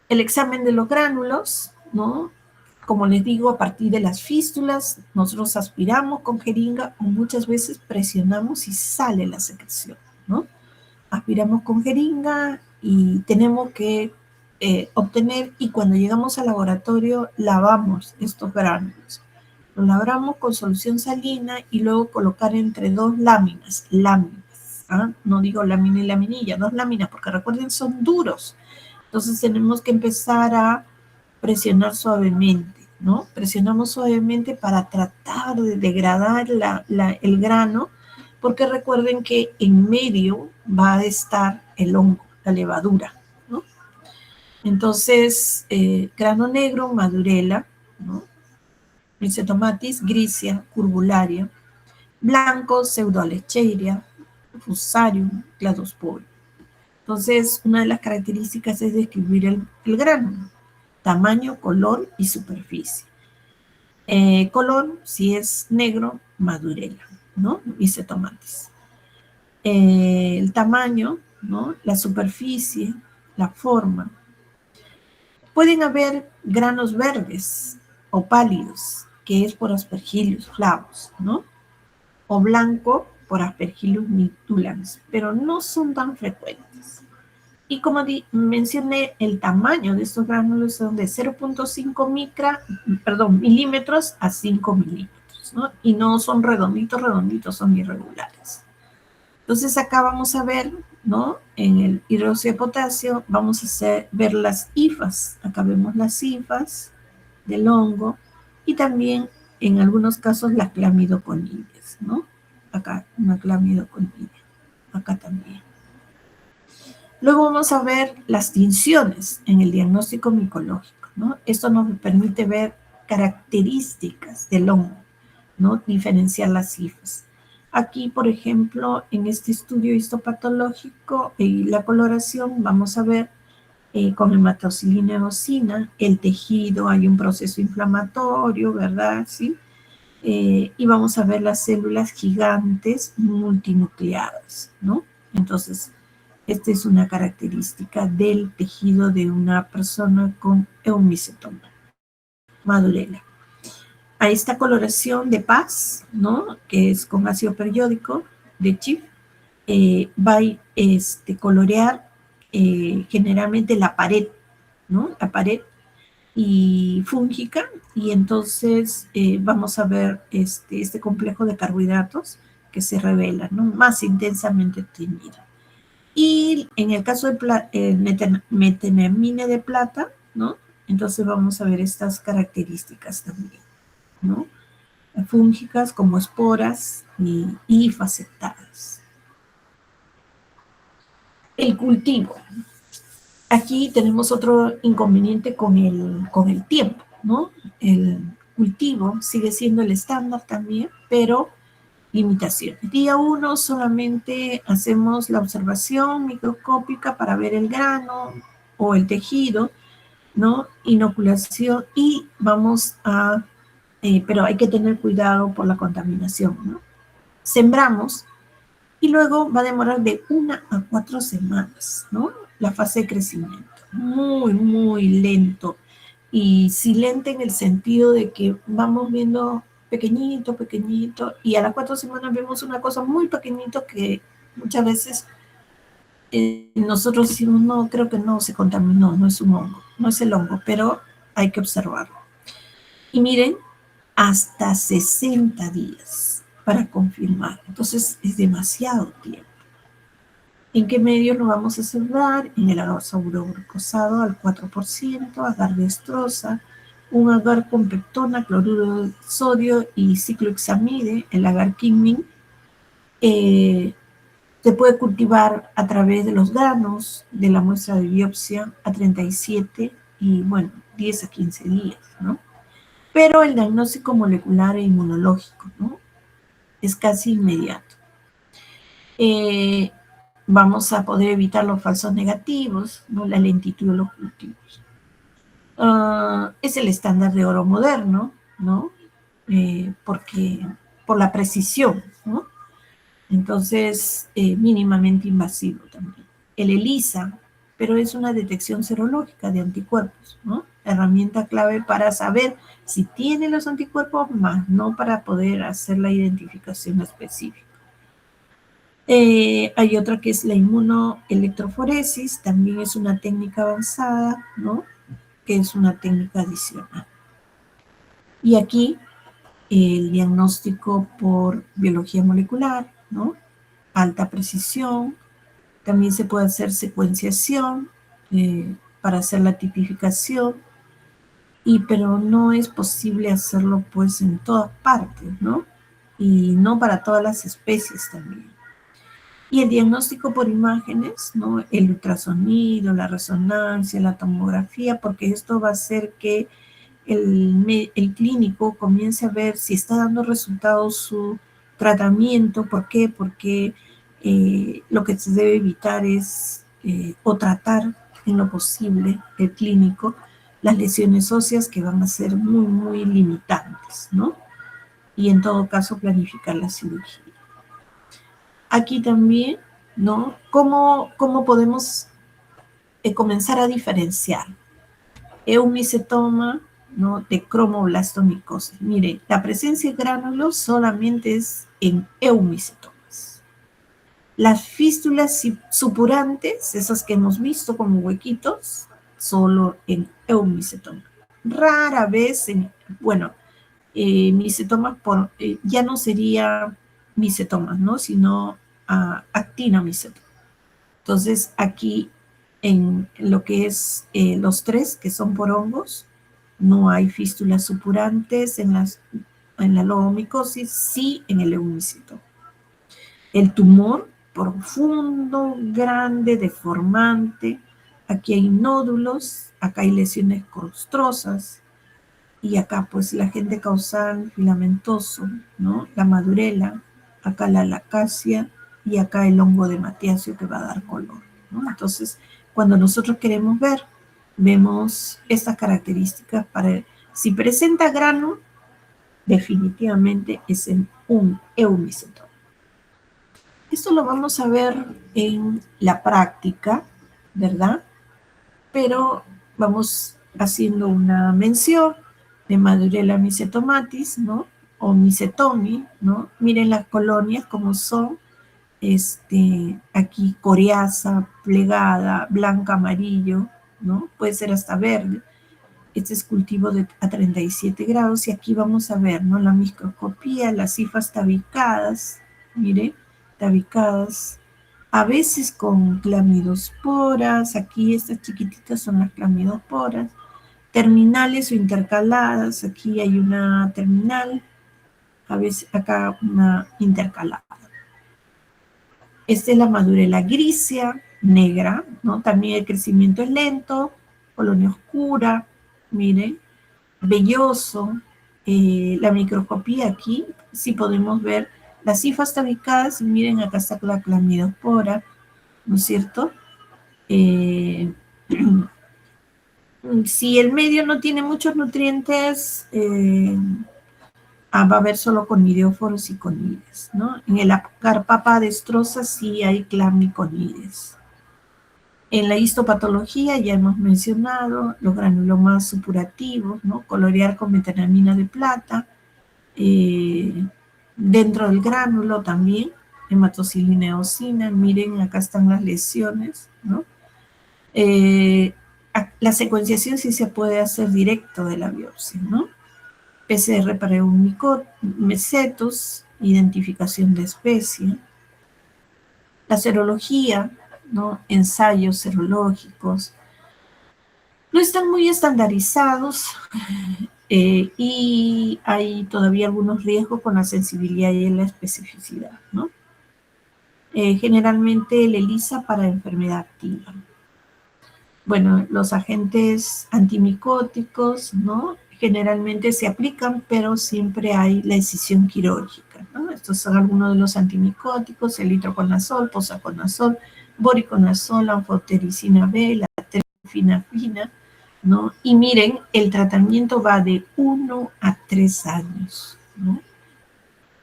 A: El examen de los gránulos, ¿no? Como les digo, a partir de las fístulas, nosotros aspiramos con jeringa o muchas veces presionamos y sale la secreción, ¿no? Aspiramos con jeringa y tenemos que obtener, y cuando llegamos al laboratorio, lavamos estos gránulos. Los lavamos con solución salina y luego colocar entre dos láminas, ¿ah? No digo lámina y laminilla, dos láminas, porque recuerden, son duros. Entonces tenemos que empezar a presionar suavemente, ¿no? Presionamos suavemente para tratar de degradar el grano, porque recuerden que en medio va a estar el hongo, la levadura, ¿no? Entonces, grano negro, Madurella, ¿no? Mycetomatis grisea, curbularia, blanco, Pseudoalecheria, Fusarium, Cladosporium. Entonces, una de las características es describir el grano, tamaño, color y superficie. Color, si es negro, Madurella, ¿no? Mycetomatis. El tamaño, ¿no? La superficie, la forma. Pueden haber granos verdes o pálidos, que es por Aspergillus flavus, ¿no? O blanco por Aspergillus nitulans, pero no son tan frecuentes. Y como mencioné, el tamaño de estos gránulos son de 0.5 milímetros a 5 milímetros, ¿no? Y no son redonditos, son irregulares. Entonces acá vamos a ver, ¿no? En el hidróxido de potasio vamos a ver las hifas. Acá vemos las hifas del hongo y también en algunos casos las clamidoconidias, ¿no? Acá una clamidoconidia, acá también. Luego vamos a ver las tinciones en el diagnóstico micológico, ¿no? Esto nos permite ver características del hongo, ¿no? Diferenciar las cifras. Aquí, por ejemplo, en este estudio histopatológico y la coloración, vamos a ver con hematocilina eosina, el tejido, hay un proceso inflamatorio, ¿verdad? ¿Sí? Y vamos a ver las células gigantes multinucleadas, ¿no? Entonces, esta es una característica del tejido de una persona con eumicetoma, madurela. A esta coloración de paz, ¿no? Que es con ácido periódico de Schiff, va a colorear generalmente la pared, ¿no? La pared y fúngica, y entonces vamos a ver este complejo de carbohidratos que se revela, ¿no? Más intensamente teñido. Y en el caso de metenamine de plata, ¿no? Entonces vamos a ver estas características también, ¿no? Fúngicas como esporas y facetadas. El cultivo. Aquí tenemos otro inconveniente con el tiempo, ¿no? El cultivo sigue siendo el estándar también, pero limitaciones. Día 1 solamente hacemos la observación microscópica para ver el grano o el tejido, ¿no? Inoculación y vamos a, pero hay que tener cuidado por la contaminación, ¿no? Sembramos y luego va a demorar de 1 a 4 semanas, ¿no? La fase de crecimiento. Muy, muy lento. Y silente en el sentido de que vamos viendo pequeñito, pequeñito, y a las 4 semanas vemos una cosa muy pequeñito que muchas veces nosotros decimos, no, creo que no se contaminó, no es un hongo, no es el hongo, pero hay que observarlo. Y miren, hasta 60 días para confirmar. Entonces es demasiado tiempo. ¿En qué medio lo vamos a observar? En el agar sauroglucosado al 4%, agar destrosa, un agar con peptona, cloruro de sodio y ciclohexamide, el agar quinmin. Se puede cultivar a través de los granos de la muestra de biopsia a 37 y, bueno, 10 a 15 días, ¿no? Pero el diagnóstico molecular e inmunológico, ¿no? Es casi inmediato. Vamos a poder evitar los falsos negativos, ¿no? La lentitud de los cultivos. Es el estándar de oro moderno, ¿no? Porque por la precisión, ¿no? Entonces, mínimamente invasivo también. El ELISA, pero es una detección serológica de anticuerpos, ¿no? Herramienta clave para saber si tiene los anticuerpos, más no para poder hacer la identificación específica. Hay otra que es la inmunoelectroforesis, también es una técnica avanzada, ¿no? Que es una técnica adicional. Y aquí el diagnóstico por biología molecular, ¿no? Alta precisión, también se puede hacer secuenciación para hacer la tipificación, pero no es posible hacerlo pues en todas partes, ¿no? Y no para todas las especies también. Y el diagnóstico por imágenes, ¿no? El ultrasonido, la resonancia, la tomografía, porque esto va a hacer que el clínico comience a ver si está dando resultados su tratamiento. ¿Por qué? Porque lo que se debe evitar es, o tratar en lo posible, el clínico, las lesiones óseas que van a ser muy, muy limitantes, ¿no? Y en todo caso planificar la cirugía. Aquí también, ¿no? ¿Cómo podemos comenzar a diferenciar eumicetoma, ¿no? De cromoblastomicosis? Mire, la presencia de gránulos solamente es en eumicetomas. Las fístulas supurantes, esas que hemos visto como huequitos, solo en eumicetoma. Rara vez micetomas ya no sería micetomas, ¿no? Sino actinomicetoma. Entonces, aquí en lo que es los 3, que son por hongos, no hay fístulas supurantes en la lobomicosis, sí en el eumicetoma. El tumor profundo, grande, deformante, aquí hay nódulos, acá hay lesiones corostrosas, y acá pues el agente causal filamentoso, ¿no? La madurela, acá la lacacia y acá el hongo de Matiacio que va a dar color, ¿no? Entonces Cuando nosotros queremos ver, vemos estas características para, si presenta grano, definitivamente es en un eumicetoma. Esto lo vamos a ver en la práctica, ¿verdad? Pero vamos haciendo una mención de Madurella mycetomatis, ¿no? O mycetomi, ¿no? Miren las colonias como son, aquí coriácea, plegada, blanca, amarillo, ¿no? Puede ser hasta verde. Este es cultivo a 37 grados y aquí vamos a ver, ¿no? La microscopía, las cifras tabicadas, mire, tabicadas, a veces con clamidosporas, aquí estas chiquititas son las clamidosporas, terminales o intercaladas, aquí hay una terminal, a veces acá una intercalada. Esta es la Madurella grisea, negra, ¿no? También el crecimiento es lento, colonia oscura, miren, velloso, la microscopía aquí, sí podemos ver las cifras tabicadas, miren acá está la clamidospora, ¿no es cierto? Si el medio no tiene muchos nutrientes, va a haber solo conidioforos y conides, ¿no? En el Agarpapa destrosa sí hay clamiconides. En la histopatología ya hemos mencionado los granulomas supurativos, ¿no? Colorear con metanamina de plata, dentro del gránulo también, hematocilina eosina, miren acá están las lesiones, ¿no? La secuenciación sí se puede hacer directo de la biopsia, ¿no? PCR para mesetos, identificación de especie. La serología, ¿no? Ensayos serológicos. No están muy estandarizados y hay todavía algunos riesgos con la sensibilidad y la especificidad, ¿no? Generalmente el ELISA para enfermedad activa. Bueno, los agentes antimicóticos, ¿no? Generalmente se aplican, pero siempre hay la decisión quirúrgica, ¿no? Estos son algunos de los antimicóticos, el itraconazol, posaconazol, voriconazol, anfotericina B, la terfinafina, ¿no? Y miren, el tratamiento va de 1 a 3 años, ¿no?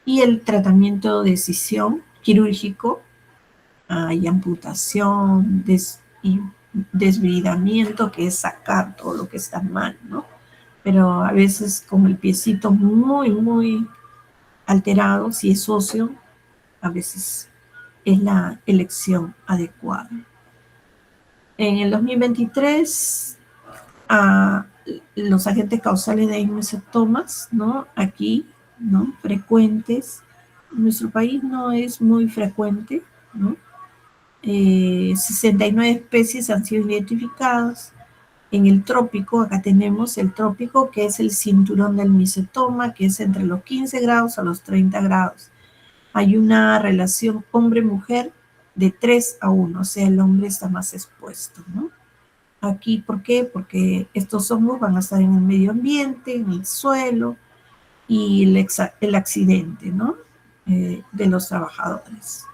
A: Y el tratamiento de decisión quirúrgico, hay amputación, y desbridamiento, que es sacar todo lo que está mal, ¿no? Pero a veces con el piecito muy, muy alterado, si es óseo, a veces es la elección adecuada. En el 2023, los agentes causales de hemocetomas, ¿no? Aquí, ¿no? Frecuentes. En nuestro país no es muy frecuente, ¿no? 69 especies han sido identificadas. En el trópico, acá tenemos el trópico, que es el cinturón del micetoma, que es entre los 15 grados a los 30 grados. Hay una relación hombre-mujer de 3 a 1, o sea, el hombre está más expuesto, ¿no? Aquí, ¿por qué? Porque estos hongos van a estar en el medio ambiente, en el suelo, y el accidente, ¿no? De los trabajadores.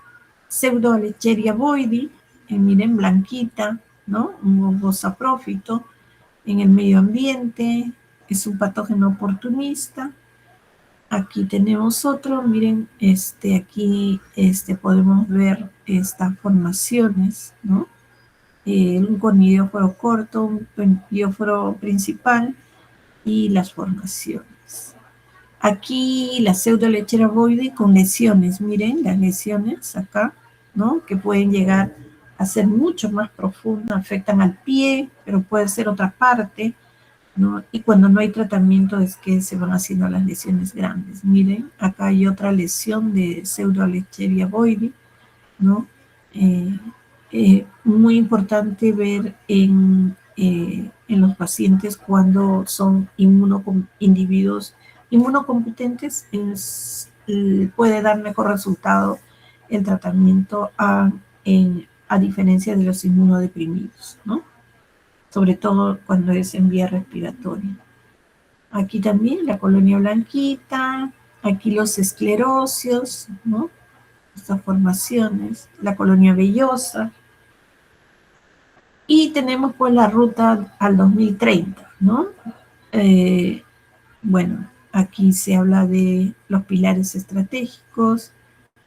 A: Pseudoalecheria boidi, miren, blanquita, ¿no? Un hongo saprófito en el medio ambiente, es un patógeno oportunista. Aquí tenemos otro, miren, aquí podemos ver estas formaciones, ¿no? Un conidióforo corto, un conidióforo principal y las formaciones. Aquí la pseudolechera boide con lesiones, miren las lesiones acá, ¿no? Que pueden llegar a ser mucho más profundas, afectan al pie, pero puede ser otra parte, ¿no? Y cuando no hay tratamiento es que se van haciendo las lesiones grandes. Miren, acá hay otra lesión de pseudolechera boide, ¿no? Muy importante ver en los pacientes cuando son individuos inmunocompetentes, puede dar mejor resultado el tratamiento a diferencia de los inmunodeprimidos, ¿no? Sobre todo cuando es en vía respiratoria. Aquí también la colonia blanquita, aquí los esclerosios, ¿no? Estas formaciones, la colonia vellosa. tenemos pues la ruta al 2030, ¿no? Bueno, aquí se habla de los pilares estratégicos,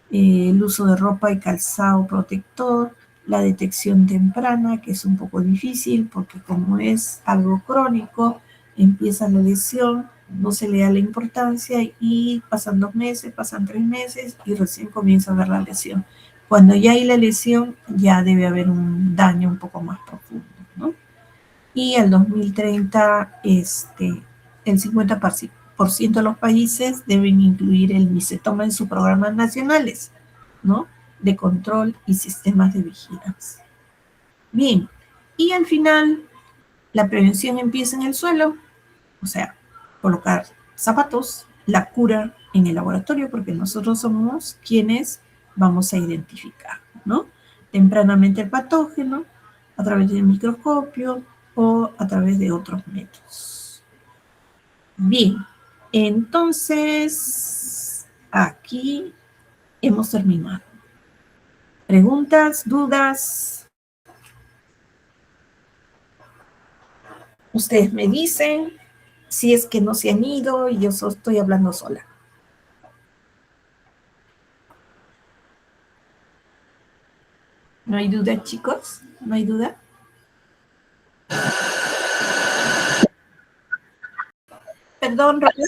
A: el uso de ropa y calzado protector, la detección temprana, que es un poco difícil porque como es algo crónico, empieza la lesión, no se le da la importancia y pasan 2 meses, pasan 3 meses y recién comienza a ver la lesión. Cuando ya hay la lesión, ya debe haber un daño un poco más profundo, ¿no? Y al 2030, el 50% de los países deben incluir el micetoma en sus programas nacionales, ¿no? De control y sistemas de vigilancia. Bien, y al final, la prevención empieza en el suelo, o sea, colocar zapatos, la cura en el laboratorio, porque nosotros somos quienes vamos a identificar, ¿no? Tempranamente el patógeno, a través del microscopio o a través de otros métodos. Bien, entonces, aquí hemos terminado. ¿Preguntas, dudas? Ustedes me dicen si es que no se han ido y yo solo estoy hablando sola. ¿No hay duda, chicos? ¿No hay duda? Perdón, Roberto.